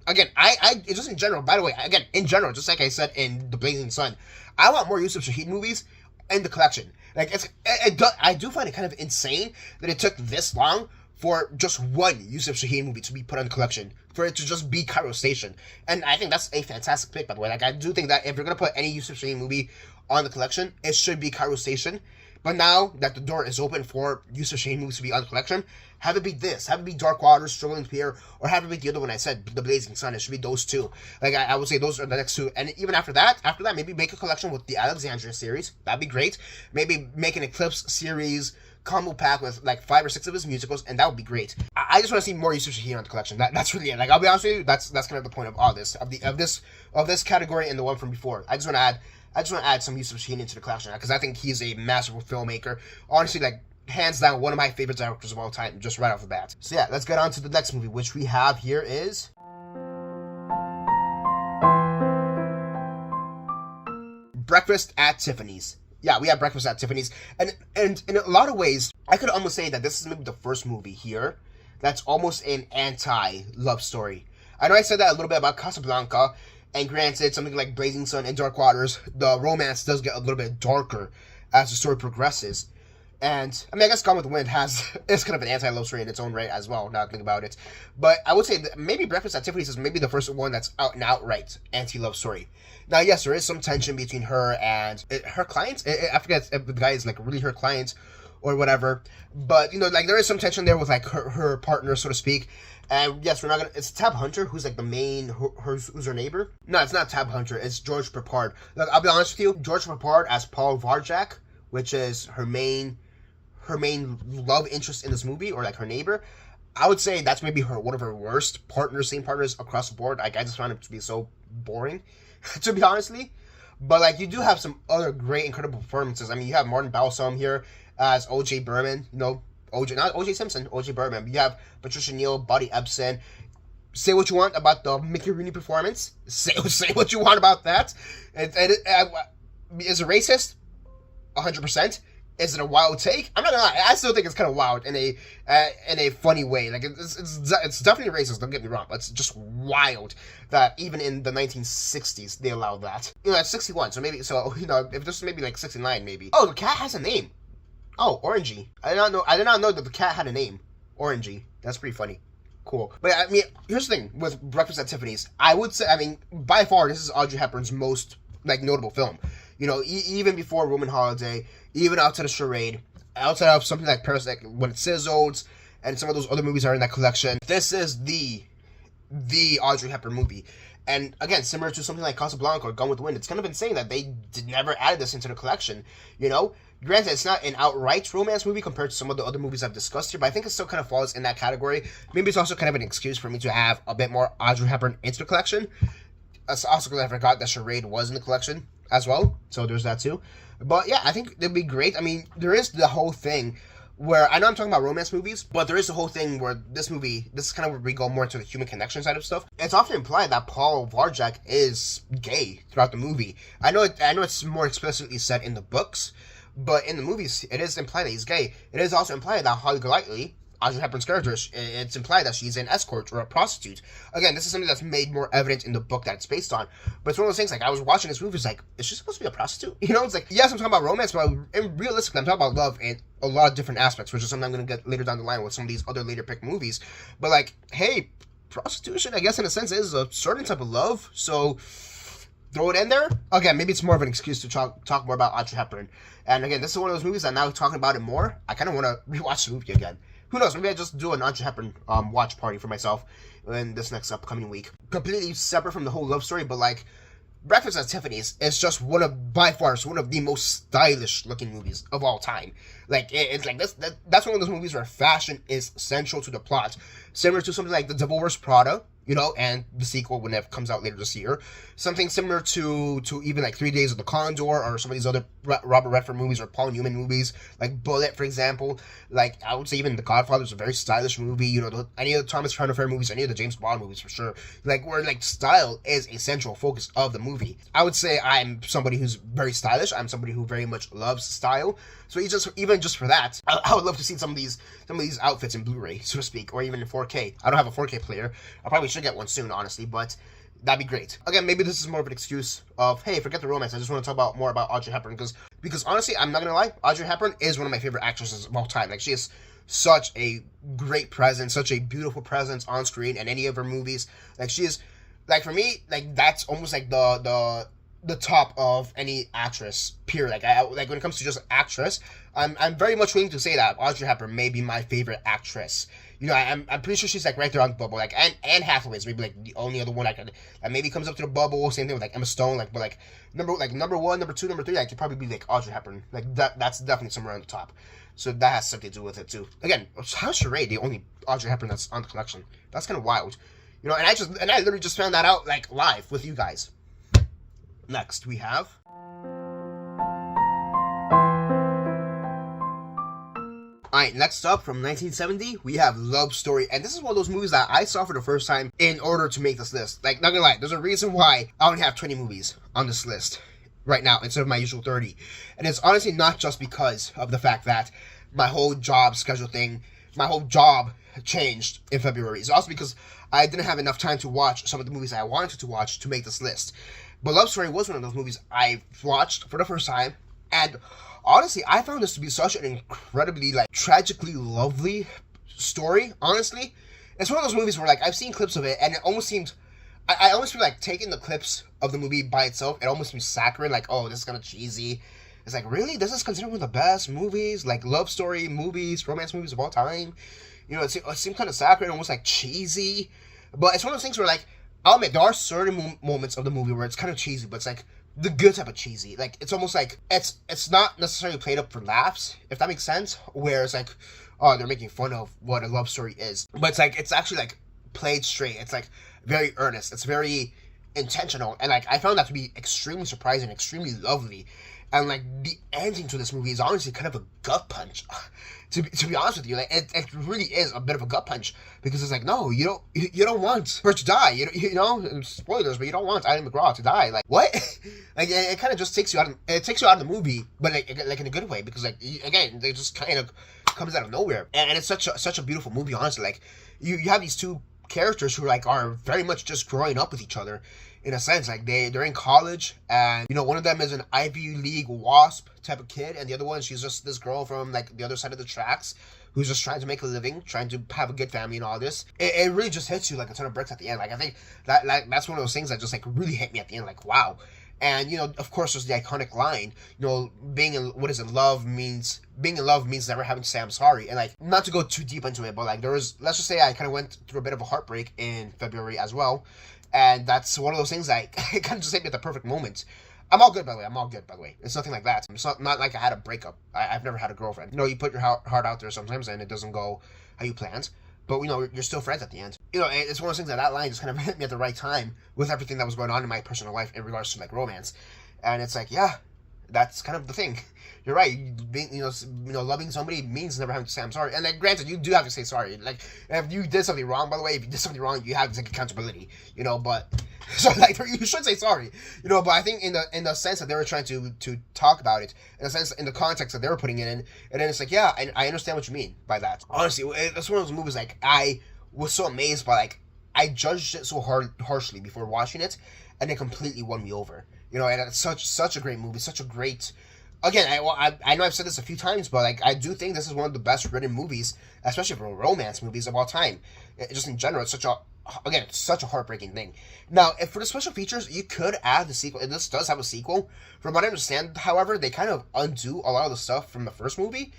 again, it's just in general, by the way, again, in general, just like I said in The Blazing Sun, I want more Yusuf Shaheen movies in the collection. Like, I do find it kind of insane that it took this long for just one Yusuf Shaheen movie to be put on the collection, for it to just be Cairo Station. And I think that's a fantastic pick, by the way. Like, I do think that if you're going to put any Yusuf Shaheen movie on the collection, it should be Cairo Station. But now that the door is open for Yusuf Shaheen movies to be on the collection, have it be this. Have it be Dark Waters, Struggle in the Pier, or have it be the other one I said, The Blazing Sun. It should be those two. Like, I would say those are the next two. And even after that, maybe make a collection with the Alexandria series. That'd be great. Maybe make an Eclipse series combo pack with like 5 or 6 of his musicals, and that would be great. I just want to see more Yusuf Shaheen on the collection. That's really it. Like, I'll be honest with you, that's kind of the point of all this, of this category and the one from before. I just want to add some Yusuf Shaheen into the collection because I think he's a masterful filmmaker. Honestly, like, hands down, one of my favorite directors of all time, just right off the bat. So yeah, let's get on to the next movie, which we have here is Breakfast at Tiffany's. Yeah, we have Breakfast at Tiffany's, and in a lot of ways, I could almost say that this is maybe the first movie here that's almost an anti-love story. I know I said that a little bit about Casablanca, and granted, something like Blazing Sun and Dark Waters, the romance does get a little bit darker as the story progresses. And, I mean, I guess Gone with the Wind is kind of an anti-love story in its own right as well, now that I think about it. But I would say that maybe Breakfast at Tiffany's is maybe the first one that's out and outright anti-love story. Now, yes, there is some tension between her and her clients. I forget if the guy is, like, really her client or whatever. But, you know, like, there is some tension there with, like, her partner, so to speak. And, yes, we're not gonna... It's Tab Hunter, who's, like, the main... who's her neighbor? No, it's not Tab Hunter. It's George Peppard. Look, I'll be honest with you. George Peppard as Paul Varjak, which is her main love interest in this movie, or like her neighbor, I would say that's maybe one of her worst scene partners across the board. Like, I just found it to be so boring, to be honestly. But like, you do have some other great, incredible performances. I mean, you have Martin Balsam here as O.J. Berman. You know, not O.J. Simpson, O.J. Berman. You have Patricia Neal, Buddy Ebsen. Say what you want about the Mickey Rooney performance. Say what you want about that. Is it racist? 100%. Is it a wild take? I'm not gonna lie. I still think it's kind of wild in a funny way. Like, it's definitely racist. Don't get me wrong, but it's just wild that even in the 1960s they allowed that. You know, it's 61, so maybe you know, if this is maybe like 69, maybe. Oh, the cat has a name. Oh, Orangey. I did not know that the cat had a name. Orangey. That's pretty funny. Cool. But I mean, here's the thing with Breakfast at Tiffany's. I would say, I mean, by far, this is Audrey Hepburn's most like notable film. You know, even before Roman Holiday, even outside of Charade, outside of something like Paris, like When It Sizzles, and some of those other movies are in that collection, this is the Audrey Hepburn movie. And again, similar to something like Casablanca or Gone with the Wind, it's kind of insane that they never added this into the collection. You know, granted, it's not an outright romance movie compared to some of the other movies I've discussed here, but I think it still kind of falls in that category. Maybe it's also kind of an excuse for me to have a bit more Audrey Hepburn into the collection. Also because I forgot that Charade was in the collection as well, so there's that too. But yeah, I think it'd be great. I mean, there is the whole thing where, I know I'm talking about romance movies, but there is the whole thing where this is kind of where we go more into the human connection side of stuff. It's often implied that Paul Varjak is gay throughout the movie. I know it's more explicitly said in the books, but in the movies, it is implied that he's gay. It is also implied that Holly Golightly, Audrey Hepburn's character, it's implied that she's an escort or a prostitute. Again, this is something that's made more evident in the book that it's based on. But it's one of those things, like, I was watching this movie, it's like, is she supposed to be a prostitute? You know, it's like, yes, I'm talking about romance, but realistically, I'm talking about love in a lot of different aspects, which is something I'm going to get later down the line with some of these other later picked movies. But like, hey, prostitution, I guess in a sense, is a certain type of love, so throw it in there. Again, maybe it's more of an excuse to talk more about Audrey Hepburn. And again, this is one of those movies that now talking about it more, I kind of want to rewatch the movie again. Who knows, maybe I just do an Audrey Hepburn watch party for myself in this next upcoming week. Completely separate from the whole love story, but like, Breakfast at Tiffany's is just by far one of the most stylish looking movies of all time. Like, it's like that's one of those movies where fashion is central to the plot. Similar to something like The Devil Wears Prada, you know, and the sequel when it comes out later this year. Something similar to even like 3 Days of the Condor, or some of these other Robert Redford movies or Paul Newman movies, like Bullet, for example. Like, I would say even The Godfather is a very stylish movie. You know, any of the Thomas Crown Affair movies, any of the James Bond movies for sure. Like, where like style is a central focus of the movie. I would say I'm somebody who's very stylish. I'm somebody who very much loves style. So even just for that, I would love to see some of these outfits in Blu-ray, so to speak, or even in 4K. I don't have a 4K player. I probably should get one soon, honestly, but that'd be great. Again, maybe this is more of an excuse of, hey, forget the romance. I just want to talk more about Audrey Hepburn, because honestly, I'm not gonna lie, Audrey Hepburn is one of my favorite actresses of all time. Like, she is such a great presence, such a beautiful presence on screen in any of her movies. Like, she is, like, for me, like, that's almost like the top of any actress, period. Like when it comes to just actress, I'm very much willing to say that Audrey Hepburn may be my favorite actress. You know, I'm pretty sure she's like right there on the bubble. Like Anne Hathaway's maybe like the only other one I could that maybe comes up to the bubble. Same thing with like Emma Stone. Like but like number one, number two, number three, like could probably be like Audrey Hepburn. Like that's definitely somewhere on the top. So that has something to do with it too. Again, how's Charade the only Audrey Hepburn that's on the collection? That's kind of wild. You know, and I literally just found that out like live with you guys. Next we have. Alright, next up from 1970, we have Love Story. And this is one of those movies that I saw for the first time in order to make this list. Like, not gonna lie, there's a reason why I only have 20 movies on this list right now instead of my usual 30. And it's honestly not just because of the fact that my whole job schedule thing, my whole job changed in February. It's also because I didn't have enough time to watch some of the movies I wanted to watch to make this list. But Love Story was one of those movies I watched for the first time, and honestly, I found this to be such an incredibly, like, tragically lovely story, honestly. It's one of those movies where, like, I've seen clips of it, and it almost seemed, I almost feel like taking the clips of the movie by itself, it almost seems saccharine, like, oh, this is kind of cheesy. It's like, really? This is considered one of the best movies, like, love story movies, romance movies of all time? You know, it seemed kind of saccharine, almost, like, cheesy. But it's one of those things where, like, I'll admit, there are certain moments of the movie where it's kind of cheesy, but it's, like, the good type of cheesy. Like, it's almost like, it's not necessarily played up for laughs, if that makes sense, where it's like, oh, they're making fun of what a love story is. But it's like, it's actually, like, played straight. It's, like, very earnest. It's very intentional. And, like, I found that to be extremely surprising, extremely lovely. And, like, the ending to this movie is honestly kind of a gut punch. To be honest with you, like, it really is a bit of a gut punch, because it's like, no, you don't want her to die. You know, spoilers, but you don't want Ida McGraw to die. Like, what? Like, it kind of just takes you out of the movie, but like in a good way, because like, again, they just kind of comes out of nowhere, and it's such a beautiful movie, honestly. Like, you have these two characters who like are very much just growing up with each other, in a sense. Like, they're in college, and you know, one of them is an Ivy League WASP type of kid, and the other one, she's just this girl from like the other side of the tracks who's just trying to make a living, trying to have a good family and all this. It really just hits you like a ton of bricks at the end. Like, I think that's one of those things that just like really hit me at the end. Like, wow. And you know, of course, there's the iconic line, you know, being in love means never having to say I'm sorry. And like, not to go too deep into it, but like, let's just say I kind of went through a bit of a heartbreak in February as well. And that's one of those things that it kind of just hit me at the perfect moment. I'm all good, by the way. It's nothing like that. It's not like I had a breakup. I've never had a girlfriend. You know, you put your heart out there sometimes, and it doesn't go how you planned. But, you know, you're still friends at the end. You know, it's one of those things that line just kind of hit me at the right time with everything that was going on in my personal life in regards to, like, romance. And it's like, yeah, that's kind of the thing. You're right. Loving somebody means never having to say I'm sorry. And like, granted, you do have to say sorry. Like, if you did something wrong, by the way, if you did something wrong, you have to take accountability. You know, but so like, you should say sorry. You know, but I think in the sense that they were trying to talk about it, in the sense, in the context that they were putting it in, and then it's like, yeah, I understand what you mean by that. Honestly, it's one of those movies like I was so amazed by, like, I judged it so harshly before watching it, and it completely won me over. You know, and it's such a great movie, such a great. Again, I know I've said this a few times, but like, I do think this is one of the best written movies, especially for romance movies of all time. Just in general, it's such a heartbreaking thing. Now, if for the special features, you could add the sequel, and this does have a sequel. From what I understand, however, they kind of undo a lot of the stuff from the first movie.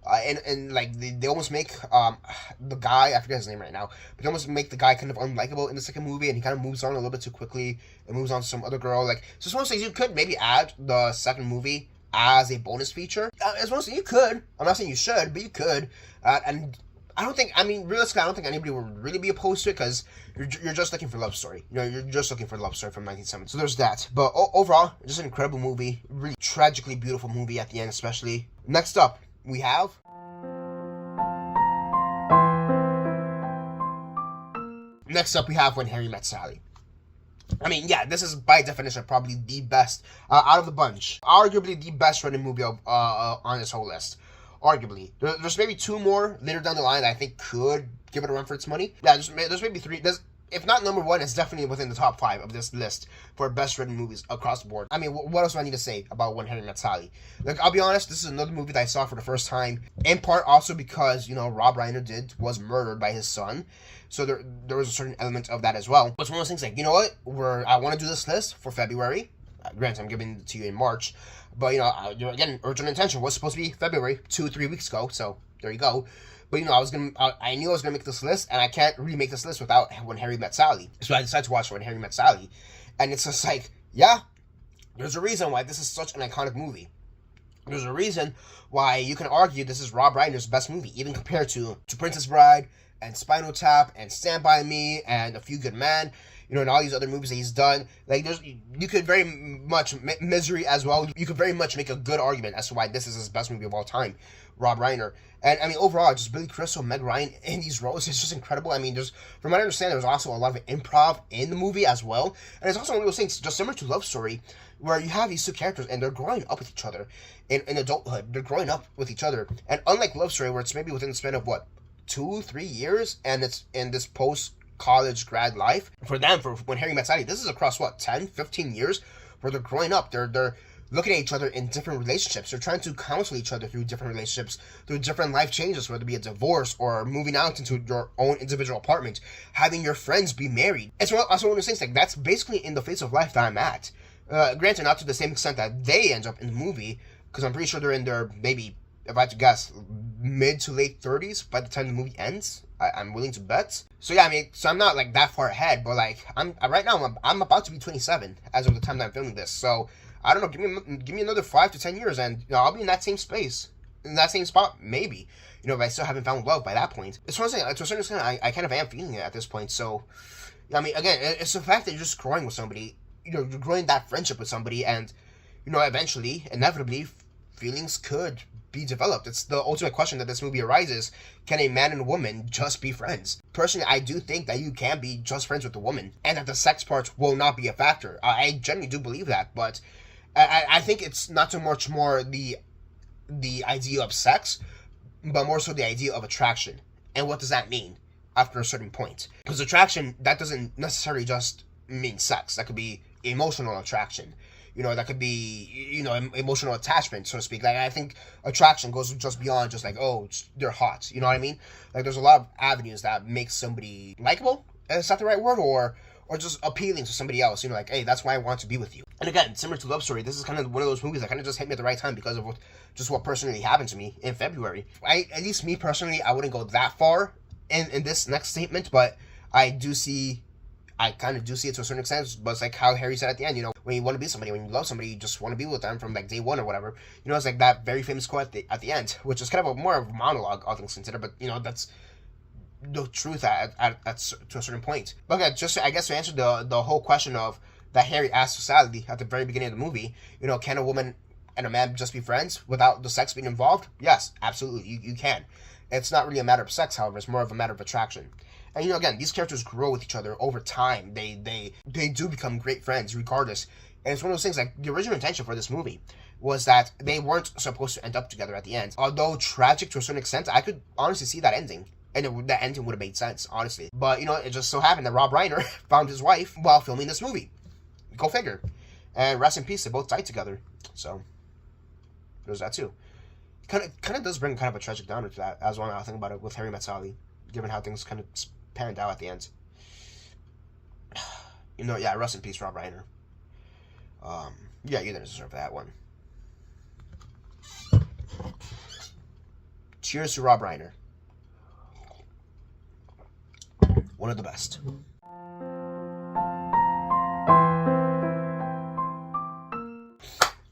And like, they almost make the guy, I forget his name right now, but they almost make the guy kind of unlikable in the second movie, and he kind of moves on a little bit too quickly and moves on to some other girl. Like, so it's one of those things you could maybe add the second movie as a bonus feature. It's one of those things you could. I'm not saying you should, but you could. And realistically, I don't think anybody would really be opposed to it, because you're just looking for a love story. You know, you're just looking for a love story from 1970. So there's that. But overall, just an incredible movie. Really tragically beautiful movie at the end, especially. Next up, we have When Harry Met Sally. I mean, yeah, this is by definition probably the best out of the bunch. Arguably the best written movie on this whole list. Arguably. There's maybe two more later down the line that I think could give it a run for its money. Yeah, there's maybe three. If not number one, it's definitely within the top 5 of this list for best written movies across the board. I mean, what else do I need to say about When Harry Met Sally? Like, I'll be honest, this is another movie that I saw for the first time, in part also because, you know, Rob Reiner was murdered by his son, so there was a certain element of that as well. But it's one of those things like, you know what, I want to do this list for February. Granted, I'm giving it to you in March, but, you know, again, original intention was supposed to be February, 2-3 weeks ago, so there you go. But I knew I was gonna make this list, and I can't really make this list without When Harry Met Sally. So I decided to watch When Harry Met Sally, and it's just like, yeah, there's a reason why this is such an iconic movie. There's a reason why you can argue this is Rob Reiner's best movie, even compared to Princess Bride and Spinal Tap and Stand By Me and A Few Good Men, and all these other movies that he's done. Like, you could very much, Misery as well, you could very much make a good argument as to why this is his best movie of all time, Rob Reiner. And I mean, overall, just Billy Crystal, Meg Ryan in these roles is just incredible. I mean, from what I understand, there's also a lot of improv in the movie as well. And it's also one of those things, just similar to Love Story, where you have these two characters and they're growing up with each other in adulthood. They're growing up with each other. And unlike Love Story, where it's maybe within the span of, 2-3 years, and it's in this post-college grad life, for them, for When Harry Met Sally, this is across, 10-15 years, where they're growing up. They're looking at each other in different relationships. They're trying to counsel each other through different relationships, through different life changes, whether it be a divorce or moving out into your own individual apartment, having your friends be married. It's also one of those things, like, that's basically in the phase of life that I'm at. Granted, not to the same extent that they end up in the movie, because I'm pretty sure they're in their, maybe, if I had to guess, mid to late 30s by the time the movie ends. I'm willing to bet. So yeah, I mean, so I'm not like that far ahead, but like right now I'm about to be 27 as of the time that I'm filming this. So I don't know, give me another 5 to 10 years, and I'll be in that same space, in that same spot, maybe. If I still haven't found love by that point. It's one thing, to a certain extent, I kind of am feeling it at this point. So I mean, again, it's the fact that you're just growing with somebody. You're growing that friendship with somebody, and eventually, inevitably, feelings could be developed. It's the ultimate question that this movie arises. Can a man and a woman just be friends? Personally, I do think that you can be just friends with a woman, and that the sex part will not be a factor. I genuinely do believe that, but I think it's not so much more the idea of sex, but more so the idea of attraction. And what does that mean after a certain point? Because attraction, that doesn't necessarily just mean sex. That could be emotional attraction. That could be, emotional attachment, so to speak. Like, I think attraction goes just beyond just like, oh, they're hot. You know what I mean? Like, there's a lot of avenues that make somebody likable. Is that the right word? Or just appealing to somebody else. Like, hey, that's why I want to be with you. And again, similar to Love Story, this is kind of one of those movies that kind of just hit me at the right time because of what personally happened to me in February. At least me personally, I wouldn't go that far in this next statement, but I kind of do see it to a certain extent, but it's like how Harry said at the end, when you want to be somebody, when you love somebody, you just want to be with them from like day one or whatever. It's like that very famous quote at the end, which is kind of more of a monologue, all things considered, but that's the truth at to a certain point. But okay, just I guess to answer the whole question of that Harry asked Sally at the very beginning of the movie, can a woman and a man just be friends without the sex being involved? Yes, absolutely, you can. It's not really a matter of sex, however, it's more of a matter of attraction. And again, these characters grow with each other over time. They do become great friends regardless. And it's one of those things, like, the original intention for this movie was that they weren't supposed to end up together at the end. Although tragic to a certain extent, I could honestly see that ending. And that ending would have made sense, honestly. But, it just so happened that Rob Reiner found his wife while filming this movie. Go figure. And rest in peace, they both died together. So, there's that too. Kind of does bring kind of a tragic downer to that, as well, now I think about it, with Harry Met Sally, given how things kind of panned out at the end. Yeah, rest in peace, Rob Reiner. Yeah, you didn't deserve that one. Cheers to Rob Reiner. One of the best.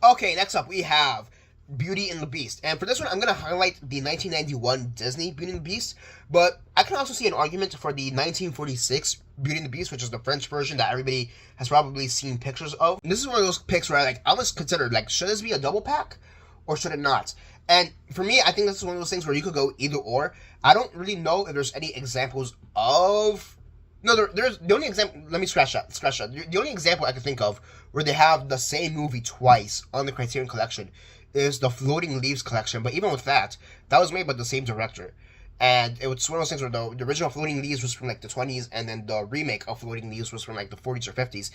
Okay, next up we have Beauty and the Beast. And for this one, I'm going to highlight the 1991 Disney Beauty and the Beast, but I can also see an argument for the 1946 Beauty and the Beast, which is the French version that everybody has probably seen pictures of. And this is one of those picks where I almost considered, should this be a double pack or should it not? And for me, I think this is one of those things where you could go either or. I don't really know if there's any examples of... No, there's the only example... Let me scratch that. The only example I can think of where they have the same movie twice on the Criterion Collection is the Floating Leaves collection. But even with that was made by the same director. And it was one of those things where the original Floating Leaves was from the 20s, and then the remake of Floating Leaves was from the 40s or 50s.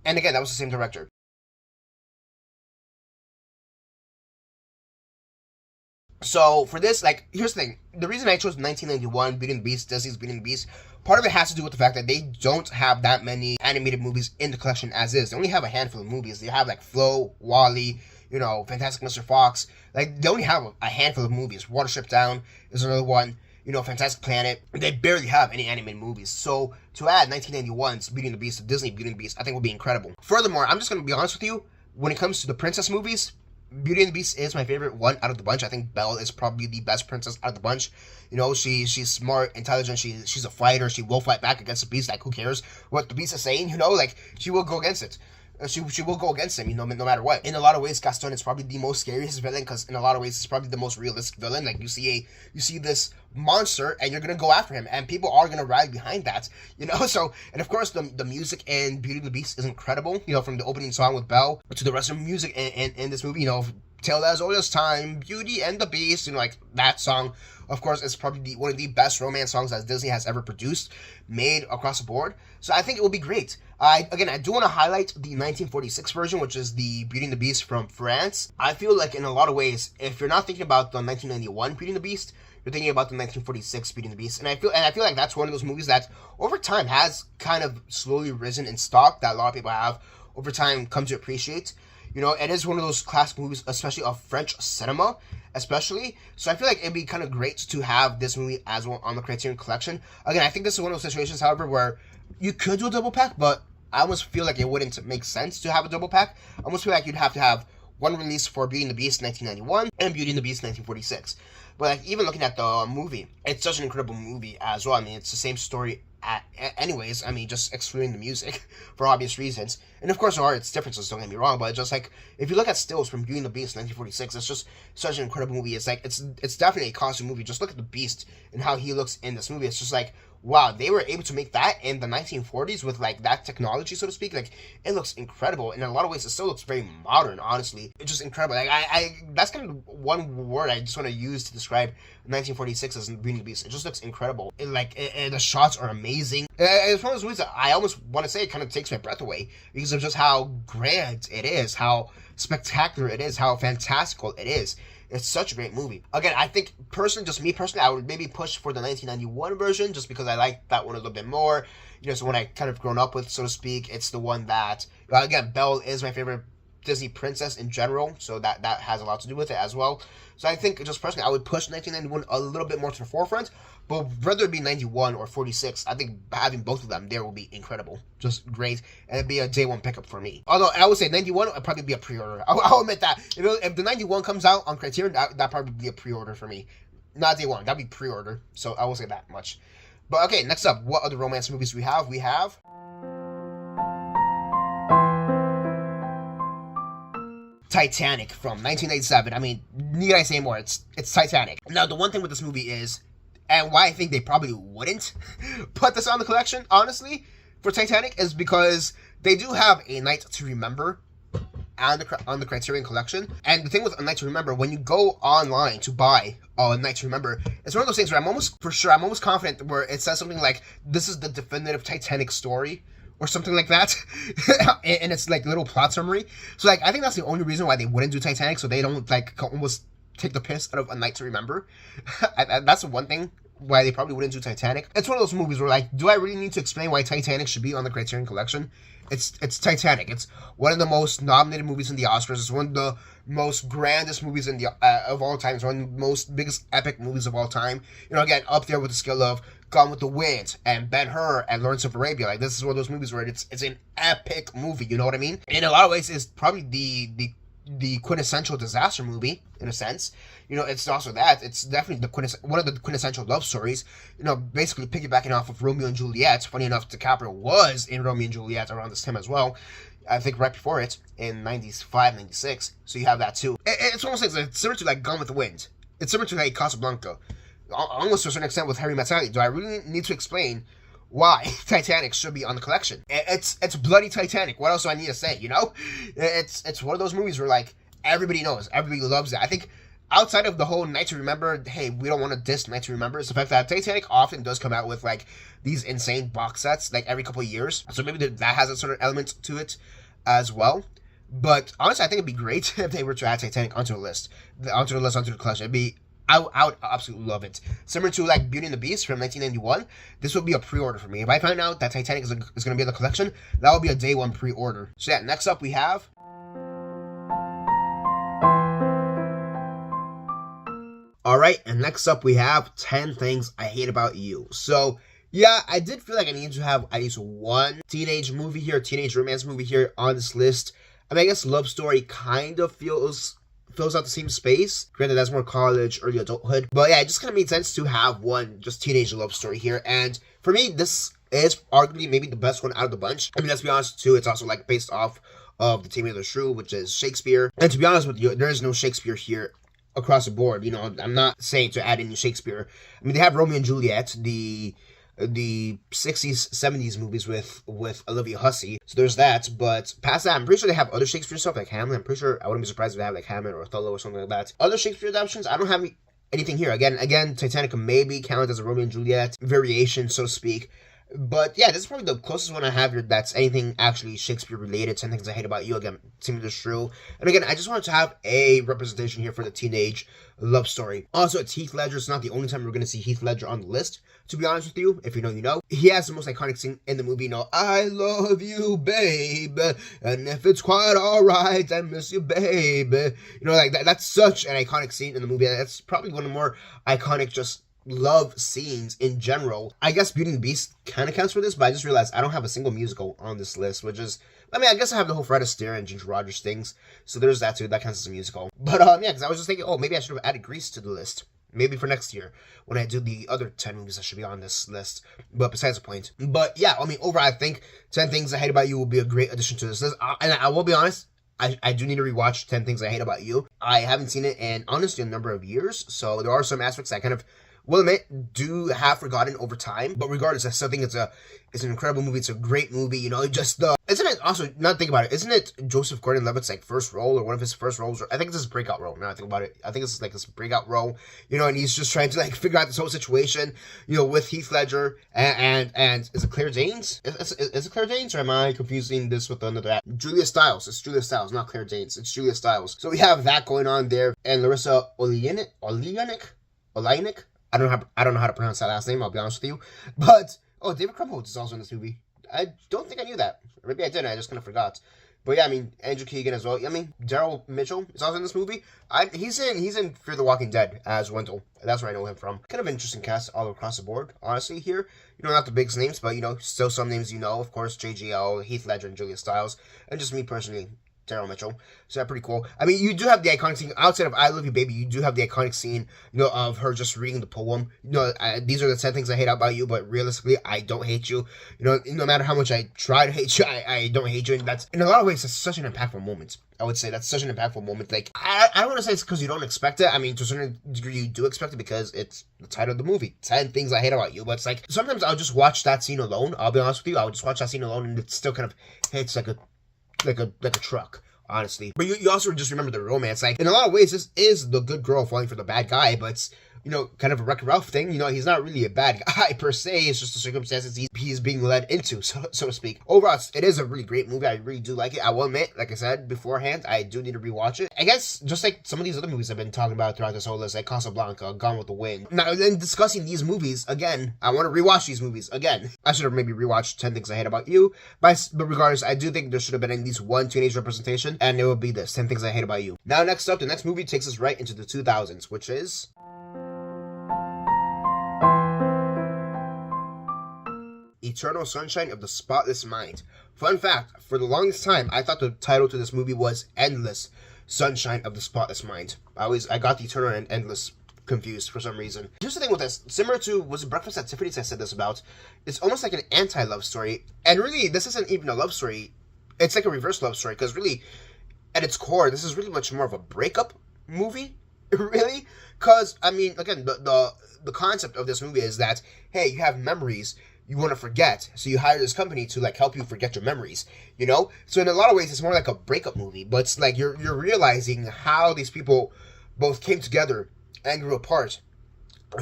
And again, that was the same director. So for this, here's the thing. The reason I chose 1991 Beauty and the Beast, Disney's Beauty and the Beast, part of it has to do with the fact that they don't have that many animated movies in the collection as is. They only have a handful of movies. They have Flo, Wall-E, Fantastic Mr. Fox. They only have a handful of movies. Watership Down is another one. Fantastic Planet. They barely have any animated movies. So to add 1991's Beauty and the Beast to Disney Beauty and the Beast, I think would be incredible. Furthermore, I'm just going to be honest with you, when it comes to the princess movies, Beauty and the Beast is my favorite one out of the bunch. I think Belle is probably the best princess out of the bunch. She's smart, intelligent, she's a fighter, she will fight back against the Beast, like who cares what the Beast is saying, like she will go against it. She will go against him, no matter what. In a lot of ways, Gaston is probably the most scariest villain, because in a lot of ways, it's probably the most realistic villain. Like, you see this monster, and you're gonna go after him, and people are gonna rally behind that, So, and of course, the music in Beauty and the Beast is incredible. From the opening song with Belle to the rest of the music in this movie. Tale as old as time, Beauty and the Beast, like that song. Of course, it's probably one of the best romance songs that Disney has ever produced, made across the board. So I think it will be great. I do want to highlight the 1946 version, which is the Beauty and the Beast from France. I feel like in a lot of ways, if you're not thinking about the 1991 Beauty and the Beast, you're thinking about the 1946 Beauty and the Beast. And I feel like that's one of those movies that over time has kind of slowly risen in stock, that a lot of people have over time come to appreciate. It is one of those classic movies, especially of French cinema, especially. So I feel like it'd be kind of great to have this movie as well on the Criterion Collection. Again, I think this is one of those situations, however, where you could do a double pack, but I almost feel like it wouldn't make sense to have a double pack. I almost feel like you'd have to have one release for Beauty and the Beast 1991 and Beauty and the Beast 1946. But even looking at the movie, it's such an incredible movie as well. I mean, it's the same story anyways, just excluding the music for obvious reasons. And of course there are its differences, don't get me wrong, but just like, if you look at stills from Beauty and the Beast 1946, it's just such an incredible movie. It's like, it's definitely a costume movie. Just look at the Beast and how he looks in this movie. It's just like, wow, they were able to make that in the 1940s with like that technology, so to speak. Like, it looks incredible. In a lot of ways, it still looks very modern, honestly. It's just incredible. Like, I that's kind of one word I just want to use to describe 1946 as Beauty and the Beast. It just looks incredible. The shots are amazing. It's one of those movies that I almost want to say it kind of takes my breath away, because of just how grand it is, how spectacular it is, how fantastical it is. It's such a great movie. Again, I think just me personally, I would maybe push for the 1991 version, just because I like that one a little bit more. So when I kind of grown up with, so to speak, it's the one that, again, Belle is my favorite Disney princess in general, so that has a lot to do with it as well. So I think, just personally, I would push 1991 a little bit more to the forefront, but whether it be 91 or 46, I think having both of them there will be incredible. Just great, and it'd be a day one pickup for me. Although, I would say 91 would probably be a pre-order. I'll admit that. If the 91 comes out on Criterion, that'd probably be a pre-order for me. Not day one, that'd be pre-order, so I will say that much. But okay, next up, what other romance movies do we have? We have Titanic from 1987. I mean, need I say more? It's Titanic. Now, the one thing with this movie is, and why I think they probably wouldn't put this on the collection, honestly, for Titanic, is because they do have A Night to Remember on the Criterion Collection. And the thing with A Night to Remember, when you go online to buy A Night to Remember, it's one of those things where I'm almost confident where it says something like, this is the definitive Titanic story, or something like that, and it's like little plot summary. So like, I think that's the only reason why they wouldn't do Titanic, so they don't like almost take the piss out of A Night to Remember. That's the one thing why they probably wouldn't do Titanic. It's one of those movies where like, do I really need to explain why Titanic should be on the Criterion Collection? It's Titanic. It's one of the most nominated movies in the Oscars. It's one of the most grandest movies in the of all time. It's one of the most biggest epic movies of all time. Again, up there with the skill of Gone with the Wind and Ben-Hur and Lawrence of Arabia. Like, this is one of those movies where it's an epic movie. You know what I mean? In a lot of ways, it's probably the quintessential disaster movie, in a sense. It's also that. It's definitely one of the quintessential love stories. Basically piggybacking off of Romeo and Juliet. Funny enough, DiCaprio was in Romeo and Juliet around this time as well. I think right before it, in 95, 96. So you have that too. It's almost like, it's similar to like Gone with the Wind. It's similar to like Casablanca. Almost to a certain extent with Harry Met Sally. Do I really need to explain why Titanic should be on the collection? It's bloody Titanic. What else do I need to say, It's one of those movies where, like, everybody knows. Everybody loves it. I think outside of the whole Night to Remember, hey, we don't want to diss Night to Remember, it's the fact that Titanic often does come out with, like, these insane box sets, like, every couple of years. So maybe that has a sort of element to it as well. But honestly, I think it'd be great if they were to add Titanic onto the collection. I would absolutely love it. Similar to like Beauty and the Beast from 1991, this would be a pre-order for me. If I find out that Titanic is going to be in the collection, that would be a day one pre-order. So yeah, next up we have Alright, and next up we have 10 Things I Hate About You. So, yeah, I did feel like I needed to have at least one teenage movie here, teenage romance movie here on this list. I mean, I guess Love Story kind of fills out the same space. Granted, that's more college, early adulthood. But yeah, it just kind of made sense to have one just teenage love story here. And for me, this is arguably maybe the best one out of the bunch. I mean, let's be honest too, it's also like based off of the Taming of the Shrew, which is Shakespeare. And to be honest with you, there is no Shakespeare here across the board. You know, I'm not saying to add any Shakespeare. I mean, they have Romeo and Juliet, the 60s, 70s movies with Olivia Hussey. So there's that. But past that, I'm pretty sure they have other Shakespeare stuff like Hamlet. I'm pretty sure, I wouldn't be surprised if they have like Hamlet or Othello or something like that. Other Shakespeare adaptations, I don't have anything here. Again, Titanic maybe count as a Romeo and Juliet variation, so to speak. But yeah, this is probably the closest one I have here that's anything actually Shakespeare related. 10 Things I Hate About You, again, Taming the Shrew. And again, I just wanted to have a representation here for the teenage love story. Also, it's Heath Ledger. It's not the only time we're going to see Heath Ledger on the list, to be honest with you. If you know, you know. He has the most iconic scene in the movie, you know, I love you, babe, and if it's quite alright, I miss you, babe. You know, like that's such an iconic scene in the movie. That's probably one of the more iconic just love scenes in general. I guess Beauty and the Beast kind of counts for this, but I just realized I don't have a single musical on this list, which is, I mean, I guess I have the whole Fred Astaire and Ginger Rogers things, so there's that too. That counts as a musical. But yeah, because I was just thinking, oh, maybe I should have added Grease to the list. Maybe for next year, when I do the other 10 movies that should be on this list. But besides the point. But yeah, I mean, overall, I think 10 Things I Hate About You will be a great addition to this list. And I will be honest, I do need to rewatch 10 Things I Hate About You. I haven't seen it in, honestly, a number of years. So there are some aspects I kind of, will admit, do have forgotten over time. But regardless, I still think it's an incredible movie. It's a great movie. You know, just isn't it also, now think about it, isn't it Joseph Gordon-Levitt's like first role or one of his first roles? Or I think it's his breakout role. Now I think about it, I think it's like this breakout role, you know, and he's just trying to like figure out this whole situation, you know, with Heath Ledger and is it Claire Danes? Is it Claire Danes, or am I confusing this with another? Julia Stiles. It's Julia Stiles, not Claire Danes. It's Julia Stiles. So we have that going on there, and Larissa Oleynik. I don't know how to pronounce that last name, I'll be honest with you. But, oh, David Krumholtz is also in this movie. I don't think I knew that. Maybe I did, I just kind of forgot. But yeah, I mean, Andrew Keegan as well. I mean, Daryl Mitchell is also in this movie. He's in Fear the Walking Dead as Wendell. That's where I know him from. Kind of interesting cast all across the board, honestly, here. You know, not the biggest names, but, you know, still some names you know. Of course, JGL, Heath Ledger, and Julia Stiles. And just me personally, Daryl Mitchell. So that's pretty cool. I mean, you do have the iconic scene, outside of I Love You, Baby, you do have the iconic scene, you know, of her just reading the poem. You know, these are the 10 things I hate about you, but realistically, I don't hate you. You know, no matter how much I try to hate you, I don't hate you. And that's, in a lot of ways, that's such an impactful moment. I would say that's such an impactful moment. Like, I don't want to say it's because you don't expect it. I mean, to a certain degree, you do expect it because it's the title of the movie, 10 Things I Hate About You. But it's like, sometimes I'll just watch that scene alone. I'll be honest with you. I'll just watch that scene alone, and it still kind of hits like a truck, honestly. But you also just remember the romance. Like, in a lot of ways, this is the good girl falling for the bad guy, but it's, you know, kind of a Wreck-It Ralph thing. You know, he's not really a bad guy per se. It's just the circumstances he's being led into, so to speak. Overall, it is a really great movie. I really do like it. I will admit, like I said beforehand, I do need to rewatch it. I guess just like some of these other movies I've been talking about throughout this whole list, like Casablanca, Gone with the Wind. Now, in discussing these movies, again, I want to rewatch these movies again. I should have maybe rewatched 10 Things I Hate About You, but regardless, I do think there should have been at least one teenage representation, and it would be this, 10 Things I Hate About You. Now, next up, the next movie takes us right into the 2000s, which is Eternal Sunshine of the Spotless Mind. Fun fact, for the longest time, I thought the title to this movie was Endless Sunshine of the Spotless Mind. I got the Eternal and Endless confused for some reason. Here's the thing with this, similar to, was it Breakfast at Tiffany's I said this about, it's almost like an anti-love story, and really, this isn't even a love story, it's like a reverse love story, because really, at its core, this is really much more of a breakup movie, really, because, I mean, again, the concept of this movie is that, hey, you have memories you want to forget, so you hire this company to like help you forget your memories, you know? So in a lot of ways, it's more like a breakup movie, but it's like you're realizing how these people both came together and grew apart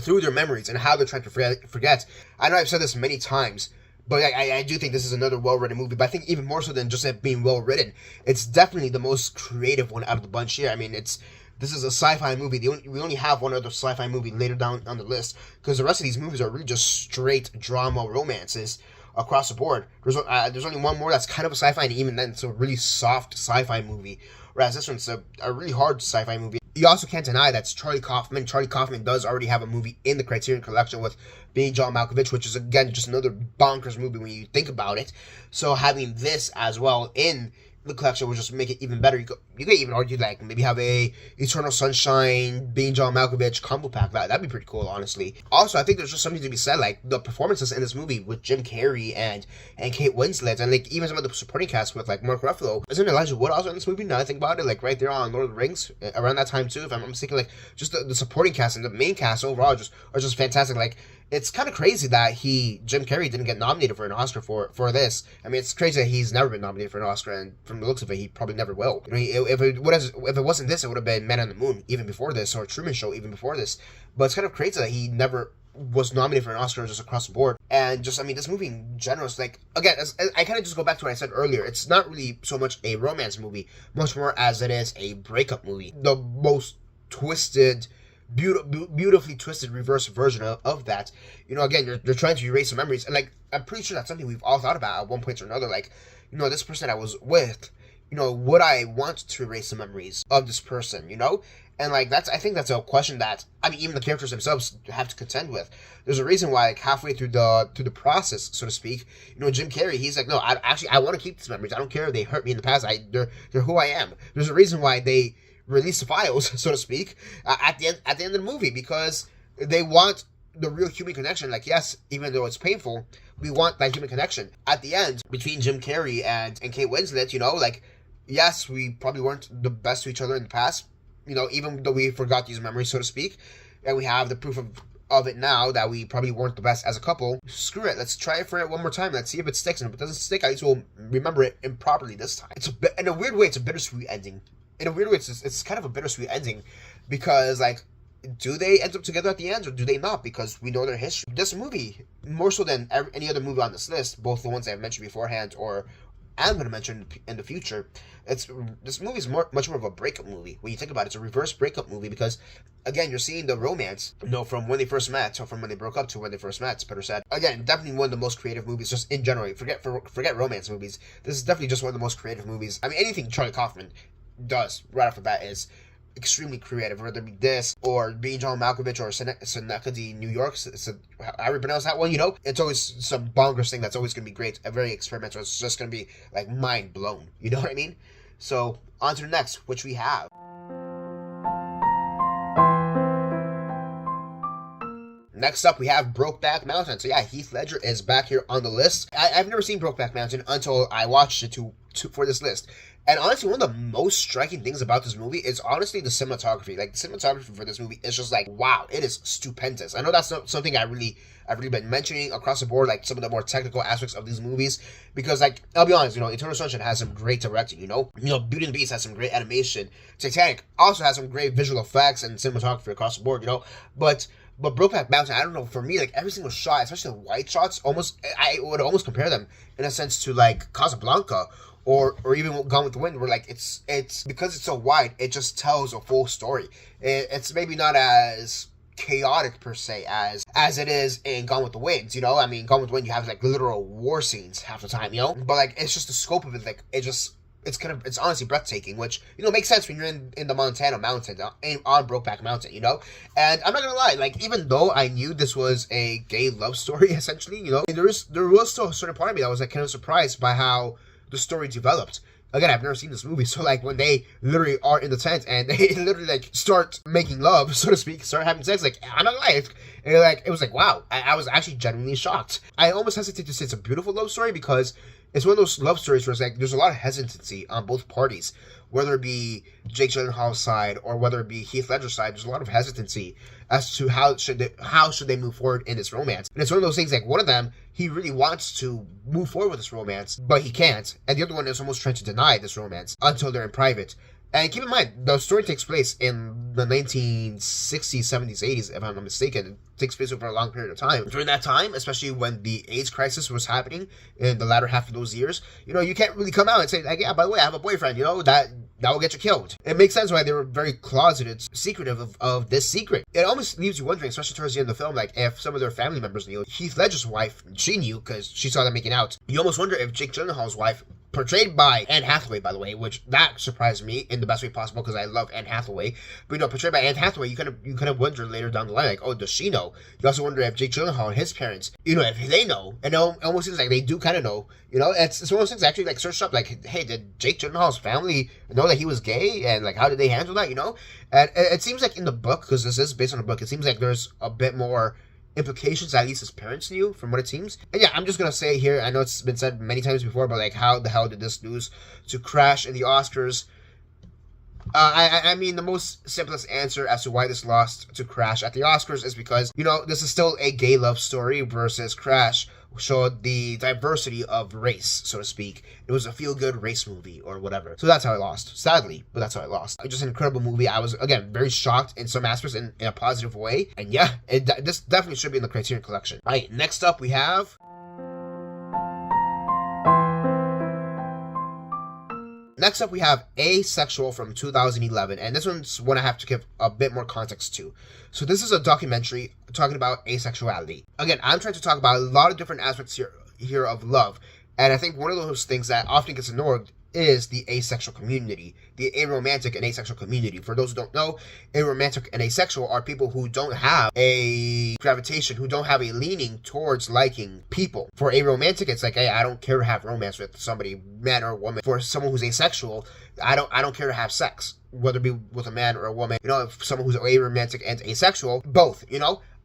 through their memories and how they're trying to forget. I know I've said this many times, but I do think this is another well-written movie, but I think even more so than just it being well-written, it's definitely the most creative one out of the bunch here. I mean, this is a sci-fi movie. We only have one other sci-fi movie later down on the list, because the rest of these movies are really just straight drama romances across the board. There's only one more that's kind of a sci-fi, and even then it's a really soft sci-fi movie, whereas this one's a really hard sci-fi movie. you also can't deny that's Charlie Kaufman. Charlie Kaufman does already have a movie in the Criterion Collection with Being John Malkovich, which is, again, just another bonkers movie when you think about it. So having this as well in the collection will just make it even better. You could even argue, like, maybe have a Eternal Sunshine, Being John Malkovich combo pack. That'd be pretty cool, honestly. Also, I think there's just something to be said, like, the performances in this movie with Jim Carrey and Kate Winslet, and, like, even some of the supporting cast with, like, Mark Ruffalo. Isn't Elijah Wood also in this movie? Now I think about it, like, right there on Lord of the Rings, around that time, too, if I'm not mistaken. Like, just the supporting cast and the main cast overall are just fantastic. Like, it's kind of crazy that Jim Carrey didn't get nominated for an Oscar for this. I mean, it's crazy that he's never been nominated for an Oscar, and from the looks of it, he probably never will. I mean, if it wasn't this, it would have been Man on the Moon even before this, or Truman Show even before this. But it's kind of crazy that he never was nominated for an Oscar just across the board. And just, I mean, this movie in general is, like, again, I kind of just go back to what I said earlier. It's not really so much a romance movie, much more as it is a breakup movie. The most twisted, beautifully twisted reverse version of that. You know, again, you're trying to erase some memories, and, like, I'm pretty sure that's something we've all thought about at one point or another. Like, you know, this person I was with, you know, would I want to erase the memories of this person, you know? And, like, I think that's a question that, I mean, even the characters themselves have to contend with. There's a reason why, like, halfway through the process, so to speak, you know, Jim Carrey, he's like, no, I want to keep these memories. I don't care if they hurt me in the past. They're who I am. There's a reason why they release the files, so to speak, at the end of the movie, because they want the real human connection. Like, yes, even though it's painful, we want that human connection. At the end, between Jim Carrey and Kate Winslet, you know, like, yes, we probably weren't the best to each other in the past, you know, even though we forgot these memories, so to speak, and we have the proof of it now that we probably weren't the best as a couple. Screw it, let's try it for it one more time. Let's see if it sticks, and if it doesn't stick, at least we'll remember it improperly this time. In a weird way, it's a bittersweet ending. In a weird way, it's kind of a bittersweet ending, because, like, do they end up together at the end, or do they not? Because we know their history. This movie, more so than any other movie on this list, both the ones I've mentioned beforehand or I'm going to mention in the future, this movie is much more of a breakup movie. When you think about it, it's a reverse breakup movie, because, again, you're seeing the romance, you know, from when they first met, or from when they broke up to when they first met, it's better said. Again, definitely one of the most creative movies, just in general. Forget romance movies. This is definitely just one of the most creative movies. I mean, anything Charlie Kaufman does right off the bat is extremely creative, whether it be this or Being John Malkovich or Synecdoche, New York. How do you pronounce that one? You know, it's always some bonkers thing that's always going to be great, very experimental. It's just going to be, like, mind blown. You know what I mean? So on to the next, which we have. Next up, we have Brokeback Mountain. So yeah, Heath Ledger is back here on the list. I've never seen Brokeback Mountain until I watched it for this list. And honestly, one of the most striking things about this movie is honestly the cinematography. Like, the cinematography for this movie is just like, wow, it is stupendous. I know that's not something I've really been mentioning across the board, like some of the more technical aspects of these movies, because, like, I'll be honest, you know, Eternal Sunshine has some great directing, you know, Beauty and the Beast has some great animation, Titanic also has some great visual effects and cinematography across the board, you know, but Brokeback Mountain, I don't know, for me, like, every single shot, especially the white shots, I would almost compare them in a sense to, like, Casablanca, or even Gone with the Wind, where, like, it's because it's so wide, it just tells a full story. It's maybe not as chaotic per se as it is in Gone with the Wind, you know. I mean, Gone with the Wind, you have, like, literal war scenes half the time, you know, but, like, it's just the scope of it, like, it's honestly breathtaking, which, you know, makes sense when you're in the Montana mountains, on Brokeback Mountain, you know. And I'm not gonna lie, like, even though I knew this was a gay love story, essentially, you know, there was still a certain part of me that was, like, kind of surprised by how the story developed. Again, I've never seen this movie, so, like, when they literally are in the tent and they literally, like, start making love, so to speak, start having sex, like, I'm not gonna lie, it was like, wow, I was actually genuinely shocked. I almost hesitate to say it's a beautiful love story, because it's one of those love stories where it's like, there's a lot of hesitancy on both parties, whether it be Jake Gyllenhaal's side or whether it be Heath Ledger's side. There's a lot of hesitancy as to how should they move forward in this romance. And it's one of those things, like, one of them, he really wants to move forward with this romance, but he can't. And the other one is almost trying to deny this romance until they're in private. And keep in mind, the story takes place in the 1960s, 70s, 80s, if I'm not mistaken. It takes place over a long period of time. During that time, especially when the AIDS crisis was happening in the latter half of those years, you know, you can't really come out and say, like, yeah, by the way, I have a boyfriend, you know, that will get you killed. It makes sense why they were very closeted, secretive of this secret. It almost leaves you wondering, especially towards the end of the film, like, if some of their family members knew. Heath Ledger's wife, she knew, because she saw them making out. You almost wonder if Jake Gyllenhaal's wife portrayed by Anne Hathaway, by the way, which that surprised me in the best way possible because I love Anne Hathaway. But portrayed by Anne Hathaway, you kind of wonder later down the line, like, oh, does she know? You also wonder if Jake Gyllenhaal and his parents, if they know, and it almost seems like they do kind of know. It's one of those things actually like searched up, like, hey, did Jake Gyllenhaal's family know that he was gay, and like how did they handle that? And it seems like in the book, because this is based on a book, it seems like there's a bit more implications at least his parents knew, from what it seems. And yeah, I'm just gonna say here, I know it's been said many times before, but like, how the hell did this lose to Crash in the Oscars? I mean, the most simplest answer as to why this lost to Crash at the Oscars is because, this is still a gay love story versus Crash showed the diversity of race, so to speak. It was a feel-good race movie or whatever. So that's how I lost. Sadly, but that's how I lost. Just an incredible movie. I was, again, very shocked in some aspects in a positive way. And yeah, this definitely should be in the Criterion Collection. All right, next up we have... Next up, we have Asexual from 2011, and this one's one I have to give a bit more context to. So this is a documentary talking about asexuality. Again, I'm trying to talk about a lot of different aspects here of love, and I think one of those things that often gets ignored is the asexual community, the aromantic and asexual community. For those who don't know, aromantic and asexual are people who don't have a gravitation, who don't have a leaning towards liking people. For aromantic, it's like, hey, I don't care to have romance with somebody, man or woman. For someone who's asexual, I don't care to have sex, whether it be with a man or a woman. If someone who's aromantic and asexual, both,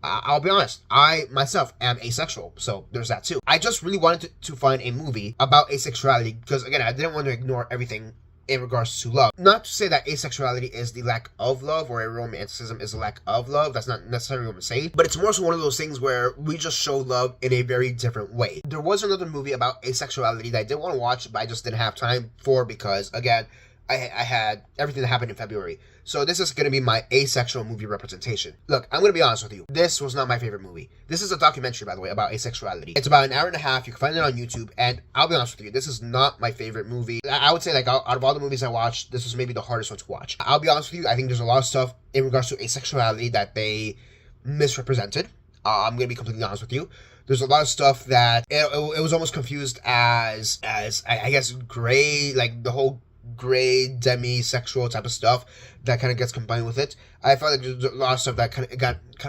I'll be honest, I myself am asexual, so there's that too. I just really wanted to find a movie about asexuality because, again, I didn't want to ignore everything in regards to love. Not to say that asexuality is the lack of love or aromanticism is the lack of love. That's not necessarily what I'm saying. But it's more so one of those things where we just show love in a very different way. There was another movie about asexuality that I did want to watch, but I just didn't have time for because, again, I had everything that happened in February. So this is going to be my asexual movie representation. Look, I'm going to be honest with you. This was not my favorite movie. This is a documentary, by the way, about asexuality. It's about an hour and a half. You can find it on YouTube. And I'll be honest with you, this is not my favorite movie. I would say, like, out of all the movies I watched, this was maybe the hardest one to watch. I'll be honest with you, I think there's a lot of stuff in regards to asexuality that they misrepresented. I'm going to be completely honest with you. There's a lot of stuff that it was almost confused as I guess, gray, like the whole gray demisexual type of stuff that kind of gets combined with it. I felt like there's a lot of stuff that kind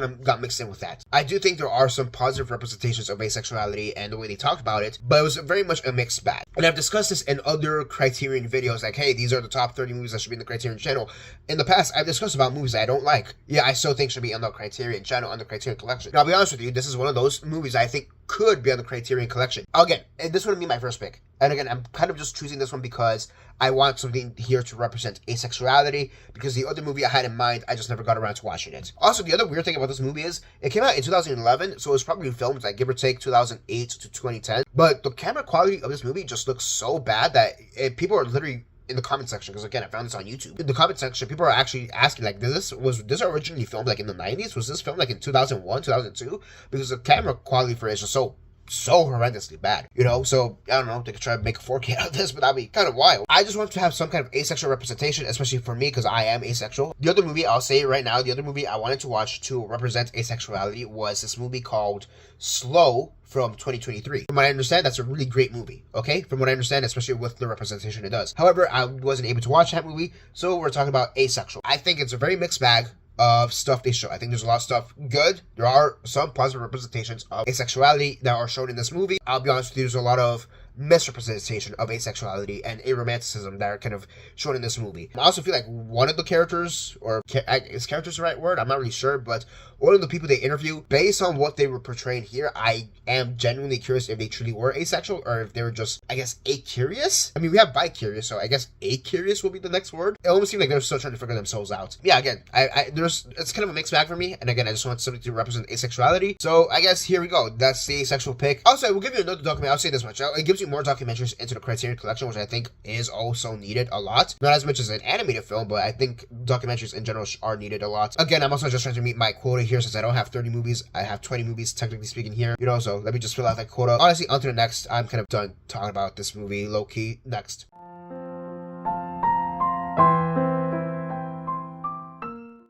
of got mixed in with that. I do think there are some positive representations of asexuality and the way they talked about it, but it was very much a mixed bag. And I've discussed this in other Criterion videos, like, hey, these are the top 30 movies that should be in the Criterion channel. In the past, I've discussed about movies that I don't like. Yeah, I still think should be on the Criterion channel, on the Criterion Collection. Now, I'll be honest with you, this is one of those movies I think could be on the Criterion Collection. Again, this wouldn't be my first pick. And again, I'm kind of just choosing this one because I want something here to represent asexuality, because the other movie I had in mind, I just never got around to watching it. Also, the other weird thing about this movie is it came out in 2011, so it was probably filmed, like, give or take 2008 to 2010. But the camera quality of this movie just looks so bad that people are literally in the comment section, because again, I found this on YouTube. In the comment section, people are actually asking, like, was this originally filmed like in the 90s? Was this filmed like in 2001, 2002? Because the camera quality for it is just so horrendously bad, so I don't know, they could try to make a 4K out of this, but that'd be kind of wild. I just want to have some kind of asexual representation, especially for me, because I am asexual. The other movie, I'll say it right now, the other movie I wanted to watch to represent asexuality was this movie called Slow from 2023. From what I understand, that's a really great movie, okay? From what I understand, especially with the representation it does. However, I wasn't able to watch that movie, so we're talking about asexual. I think it's a very mixed bag of stuff they show. I think there's a lot of stuff good. There are some positive representations of asexuality that are shown in this movie. I'll be honest with you, there's a lot of misrepresentation of asexuality and aromanticism that are kind of shown in this movie. I also feel like one of the characters, or is characters the right word? I'm not really sure, but one of the people they interview, based on what they were portraying here, I am genuinely curious if they truly were asexual or if they were just, I guess, a-curious. I mean, we have bi-curious, so I guess a-curious will be the next word. It almost seemed like they're still trying to figure themselves out. Yeah, again, it's kind of a mixed bag for me, and again, I just want something to represent asexuality. So I guess here we go. That's the asexual pick. Also, I will give you another document. I'll say this much. It gives you more documentaries into the Criterion Collection, which I think is also needed a lot. Not as much as an animated film, but I think documentaries in general are needed a lot. Again, I'm also just trying to meet my quota here, since I don't have 30 movies. I have 20 movies, technically speaking, here. So let me just fill out that quota. Honestly, on to the next. I'm kind of done talking about this movie, low-key. Next.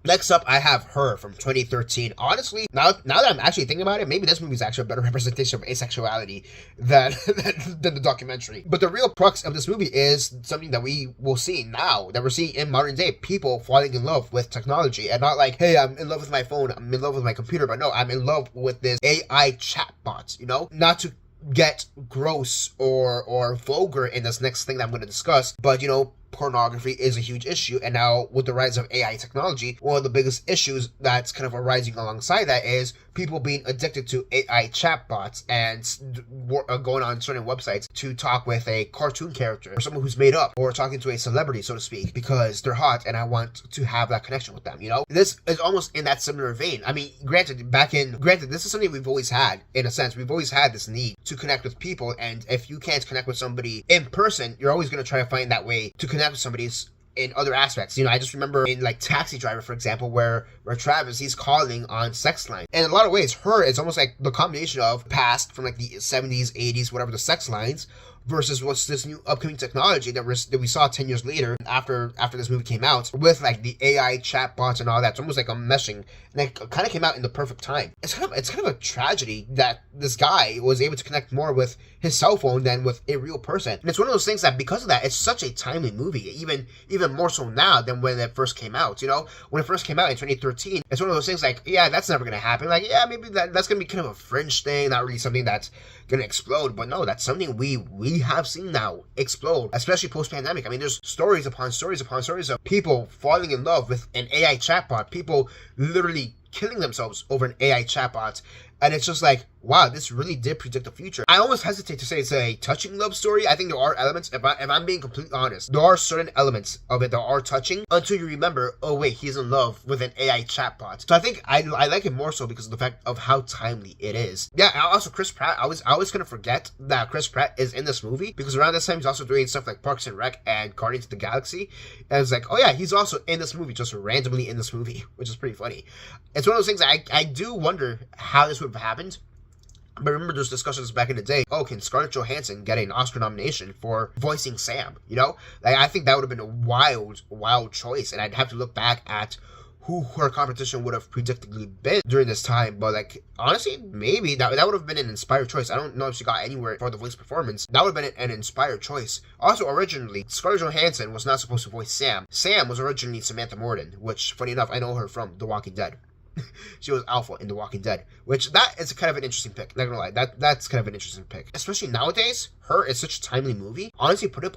Next up, I have Her from 2013. Honestly, now that I'm actually thinking about it, maybe this movie is actually a better representation of asexuality than, than the documentary. But the real crux of this movie is something that we will see now, that we're seeing in modern day, people falling in love with technology. And not like, hey, I'm in love with my phone, I'm in love with my computer, but no, I'm in love with this AI chatbot, you know? Not to get gross or vulgar in this next thing that I'm going to discuss, but you know, pornography is a huge issue, and now with the rise of AI technology, one of the biggest issues that's kind of arising alongside that is people being addicted to AI chatbots and going on certain websites to talk with a cartoon character or someone who's made up, or talking to a celebrity, so to speak, because they're hot and I want to have that connection with them, you know? This is almost in that similar vein. I mean, granted, this is something we've always had, in a sense. We've always had this need to connect with people, and if you can't connect with somebody in person, you're always going to try to find that way to connect with somebody in other aspects. You know, I just remember in like Taxi Driver, for example, where Travis, he's calling on sex line. And in a lot of ways, Her is almost like the combination of past from like the 70s, 80s, whatever, the sex lines, versus what's this new upcoming technology that we saw 10 years later after this movie came out, with like the AI chatbots and all that. It's almost like a meshing, and it kind of came out in the perfect time. It's kind of a tragedy that this guy was able to connect more with his cell phone than with a real person. And it's one of those things that because of that, it's such a timely movie, even more so now than when it first came out. You know, when it first came out in 2013, it's one of those things like, yeah, that's never gonna happen. Like, yeah, maybe that's gonna be kind of a fringe thing, not really something that's gonna explode. But no, that's something we have seen now explode, especially post-pandemic. I mean, there's stories upon stories upon stories of people falling in love with an AI chatbot, people literally killing themselves over an AI chatbot. And it's just like, wow, this really did predict the future. I almost hesitate to say it's a touching love story. I think there are elements, if I'm being completely honest, there are certain elements of it that are touching until you remember, oh wait, he's in love with an AI chatbot. So I think I like it more so because of the fact of how timely it is. Yeah, and also Chris Pratt, I was gonna forget that Chris Pratt is in this movie, because around this time he's also doing stuff like Parks and Rec and Guardians of the Galaxy. And it's like, oh yeah, he's also in this movie, just randomly in this movie, which is pretty funny. It's one of those things that I do wonder how this would have happened. But remember, there's discussions back in the day, oh, can Scarlett Johansson get an Oscar nomination for voicing Sam, you know? Like, I think that would have been a wild choice, and I'd have to look back at who her competition would have predictably been during this time. But, like, honestly, maybe that would have been an inspired choice. I don't know if she got anywhere for the voice performance. That would have been an inspired choice. Also, originally, Scarlett Johansson was not supposed to voice Sam. Sam was originally Samantha Morton, which, funny enough, I know her from The Walking Dead. She was Alpha in The Walking Dead, which that is kind of an interesting pick. Not gonna lie, that's kind of an interesting pick. Especially nowadays, Her is such a timely movie. Honestly, put it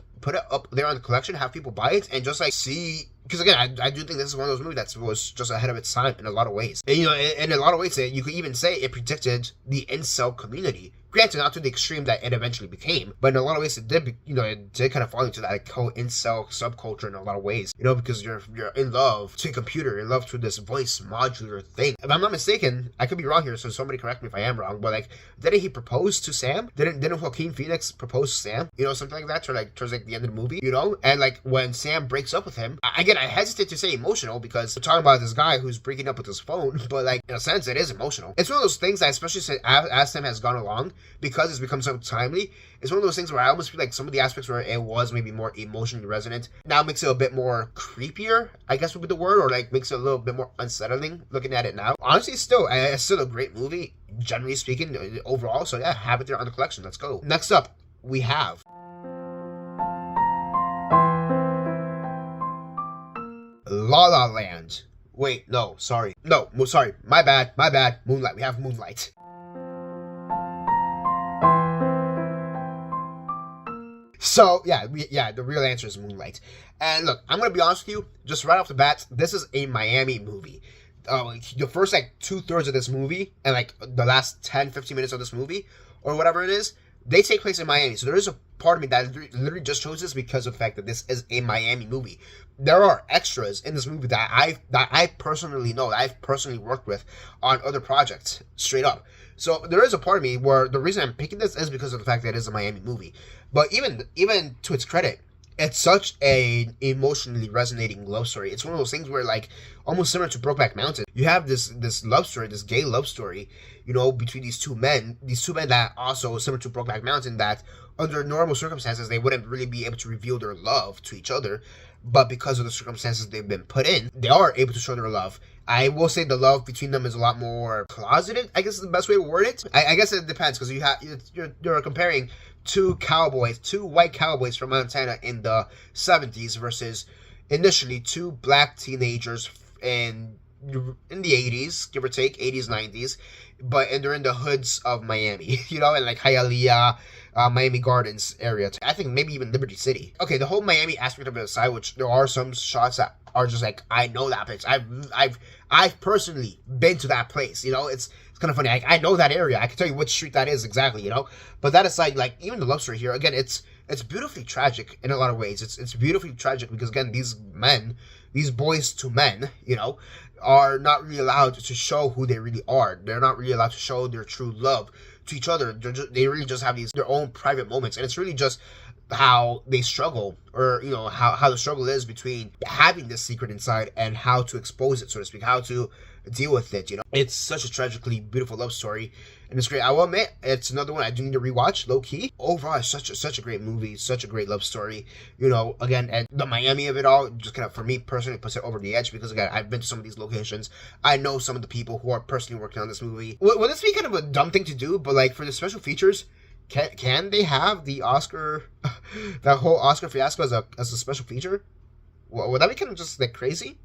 up there on the collection, have people buy it, and just like see. Because again, I do think this is one of those movies that was just ahead of its time in a lot of ways. And, you know, in a lot of ways, you could even say it predicted the incel community. Granted, not to the extreme that it eventually became, but in a lot of ways it did, it did kind of fall into that like, whole incel subculture in a lot of ways, because you're in love to a computer, in love to this voice modular thing. If I'm not mistaken, I could be wrong here, so somebody correct me if I am wrong, but like, didn't he propose to Sam? Didn't Joaquin Phoenix propose to Sam? Something like that, towards like the end of the movie, and like when Sam breaks up with him, again, I hesitate to say emotional because we're talking about this guy who's breaking up with his phone, but like, in a sense, it is emotional. It's one of those things that, especially as time has gone along, because it's become so timely, it's one of those things where I almost feel like some of the aspects where it was maybe more emotionally resonant now makes it a bit more creepier, I guess would be the word, or like makes it a little bit more unsettling looking at it now. Honestly, it's still a great movie, generally speaking, overall, so yeah, have it there on the collection. Let's go. Next up, we have La La Land. Wait, no, sorry. No, sorry. My bad. Moonlight. We have Moonlight. So, the real answer is Moonlight. And look, I'm going to be honest with you, just right off the bat, this is a Miami movie. The first, 2/3 of this movie, and, the last 10-15 minutes of this movie, or whatever it is, they take place in Miami. So there is a part of me that literally just chose this because of the fact that this is a Miami movie. There are extras in this movie that I personally know, that I've personally worked with on other projects, straight up. So there is a part of me where the reason I'm picking this is because of the fact that it is a Miami movie. But even to its credit, it's such an emotionally resonating love story. It's one of those things where, almost similar to Brokeback Mountain, you have this love story, this gay love story, between these two men that also, similar to Brokeback Mountain, that under normal circumstances, they wouldn't really be able to reveal their love to each other. But because of the circumstances they've been put in, they are able to show their love. I will say the love between them is a lot more closeted, I guess is the best way to word it. I guess it depends, because you're comparing two white cowboys from Montana in the 70s versus initially two black teenagers in the 80s, give or take, 80s, 90s, and they're in the hoods of Miami, in like Hialeah, Miami Gardens area. I think maybe even Liberty City. Okay, the whole Miami aspect of it aside, which there are some shots that are just like, I know that place. I've personally been to that place. It's kind of funny. I know that area. I can tell you which street that is exactly. But that aside, like even the love story here, again, it's beautifully tragic in a lot of ways. It's beautifully tragic because again, these boys to men, are not really allowed to show who they really are. They're not really allowed to show their true love to each other. They really just have their own private moments, and it's really just how they struggle, or how the struggle is between having this secret inside and how to expose it, so to speak, how to deal with it. It's such a tragically beautiful love story, and it's great. I will admit, it's another one I do need to rewatch, low key. Overall, it's such a great movie, such a great love story. Again, and the Miami of it all just kind of, for me personally, puts it over the edge, because again, I've been to some of these locations. I know some of the people who are personally working on this movie. Will this be kind of a dumb thing to do? But like for the special features, can they have the Oscar, that whole Oscar fiasco as a special feature? Would that be kind of just like crazy?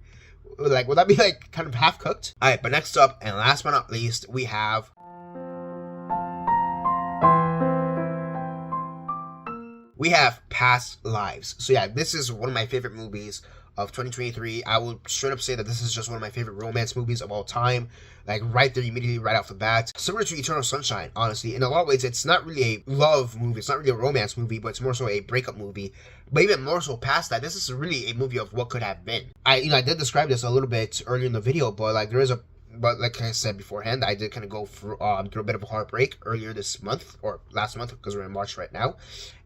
Like, would that be like kind of half cooked? All right, but next up and last but not least, we have Past Lives. So yeah, this is one of my favorite movies of 2023. I will straight up say that this is just one of my favorite romance movies of all time. Like right there, immediately right off the bat. Similar to Eternal Sunshine, honestly. In a lot of ways, it's not really a love movie. It's not really a romance movie, but it's more so a breakup movie. But even more so past that, this is really a movie of what could have been. I did describe this a little bit earlier in the video, but like like I said beforehand, I did kind of go through a bit of a heartbreak earlier this month, or last month, because we're in March right now.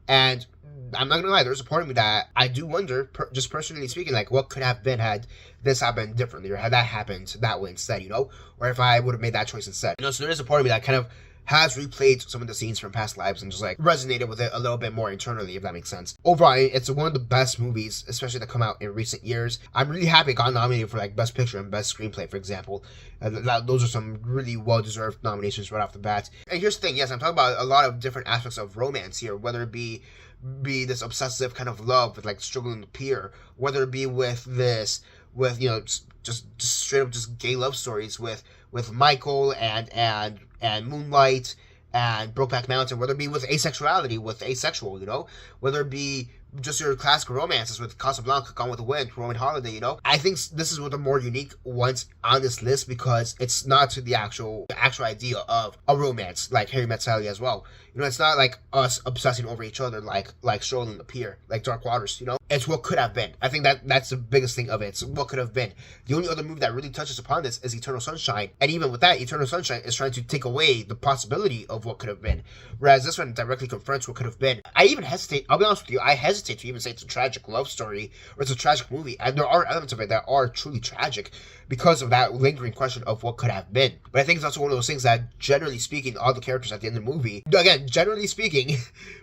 And I'm not gonna lie, there's a part of me that I do wonder, just personally speaking, like what could have been had this happened differently, or had that happened that way instead, or if I would have made that choice instead. So there is a part of me that kind of has replayed some of the scenes from past lives and just like resonated with it a little bit more internally, if that makes sense. Overall, it's one of the best movies, especially that come out in recent years. I'm really happy it got nominated for like Best Picture and Best Screenplay, for example. Those are some really well-deserved nominations right off the bat. And here's the thing, yes, I'm talking about a lot of different aspects of romance here, whether it be this obsessive kind of love with like struggling to peer, whether it be with just straight up just gay love stories with Michael and Moonlight and Brokeback Mountain, whether it be with asexuality, with asexual, whether it be just your classic romances with Casablanca, Gone with the Wind, Roman Holiday, I think this is one of the more unique ones on this list, because it's not to the actual idea of a romance like Harry Met Sally as well. It's not like us obsessing over each other like Strolling the Pier, like Dark Waters, It's what could have been. I think that's the biggest thing of it. It's what could have been. The only other movie that really touches upon this is Eternal Sunshine. And even with that, Eternal Sunshine is trying to take away the possibility of what could have been. Whereas this one directly confronts what could have been. I even hesitate, I'll be honest with you, I hesitate to even say it's a tragic love story or it's a tragic movie. And there are elements of it that are truly tragic because of that lingering question of what could have been. But I think it's also one of those things that, generally speaking, all the characters at the end of the movie, again, generally speaking,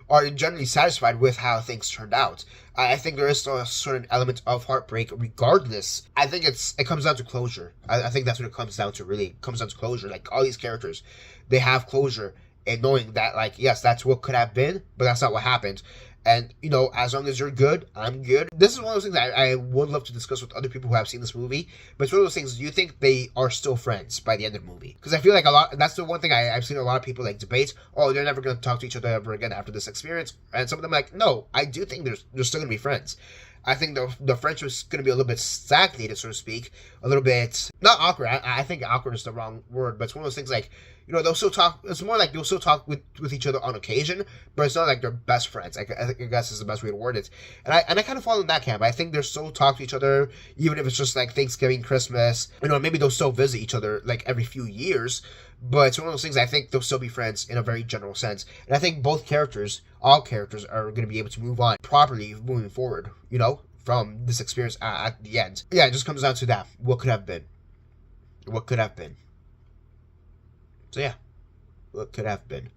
are generally satisfied with how things turned out. I think there is still a certain element of heartbreak regardless. I think it comes down to closure. I think that's what it comes down to, really. It comes down to closure. Like, all these characters, they have closure in knowing that, like, yes, that's what could have been, but that's not what happened. And, as long as you're good, I'm good. This is one of those things that I would love to discuss with other people who have seen this movie. But it's one of those things, do you think they are still friends by the end of the movie? Because I feel like that's the one thing I've seen a lot of people like debate. Oh, they're never going to talk to each other ever again after this experience. And some of them are like, no, I do think they're still going to be friends. I think the friendship is going to be a little bit stagnated, so to speak. A little bit, not awkward. I think awkward is the wrong word, but it's one of those things like, they'll still talk. It's more like they'll still talk with each other on occasion, but it's not like they're best friends. I guess is the best way to word it. And I kind of fall in that camp. I think they'll still talk to each other, even if it's just like Thanksgiving, Christmas. Maybe they'll still visit each other like every few years. But it's one of those things I think they'll still be friends in a very general sense. And I think all characters are going to be able to move on properly moving forward, from this experience at the end. Yeah, it just comes down to that. What could have been? What could have been? So yeah, what could have been?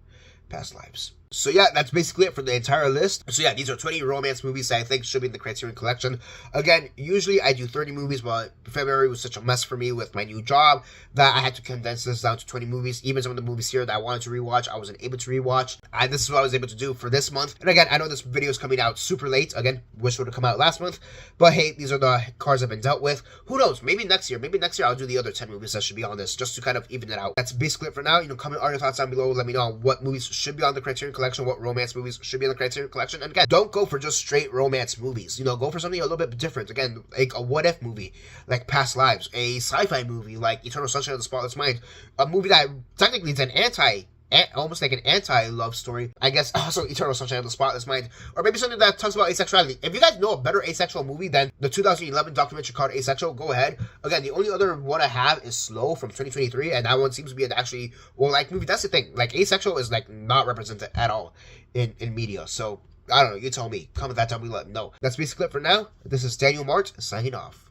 Past lives. So yeah, that's basically it for the entire list. So yeah, these are 20 romance movies that I think should be in the Criterion Collection. Again, usually I do 30 movies, but February was such a mess for me with my new job that I had to condense this down to 20 movies. Even some of the movies here that I wanted to rewatch, I wasn't able to rewatch. This is what I was able to do for this month. And again, I know this video is coming out super late. Again, wish it would have come out last month. But hey, these are the cards I've been dealt with. Who knows? Maybe next year I'll do the other 10 movies that should be on this, just to kind of even it out. That's basically it for now. Comment all your thoughts down below. Let me know what movies should be on the Criterion Collection, what romance movies should be in the Criterion Collection. And again, don't go for just straight romance movies. Go for something a little bit different. Again, like a what if movie, like Past Lives, a sci-fi movie like Eternal Sunshine of the Spotless Mind, a movie that technically is almost like an anti-love story, I guess. Also, Eternal Sunshine of the Spotless Mind, or maybe something that talks about asexuality. If you guys know a better asexual movie than the 2011 documentary called Asexual, go ahead. Again, the only other one I have is Slow from 2023, and that one seems to be an actually well-liked movie. That's the thing. Like, asexual is like not represented at all in media. So I don't know. You tell me. Comment that down below. Let me know. That's basically it for now. This is Daniel Mart signing off.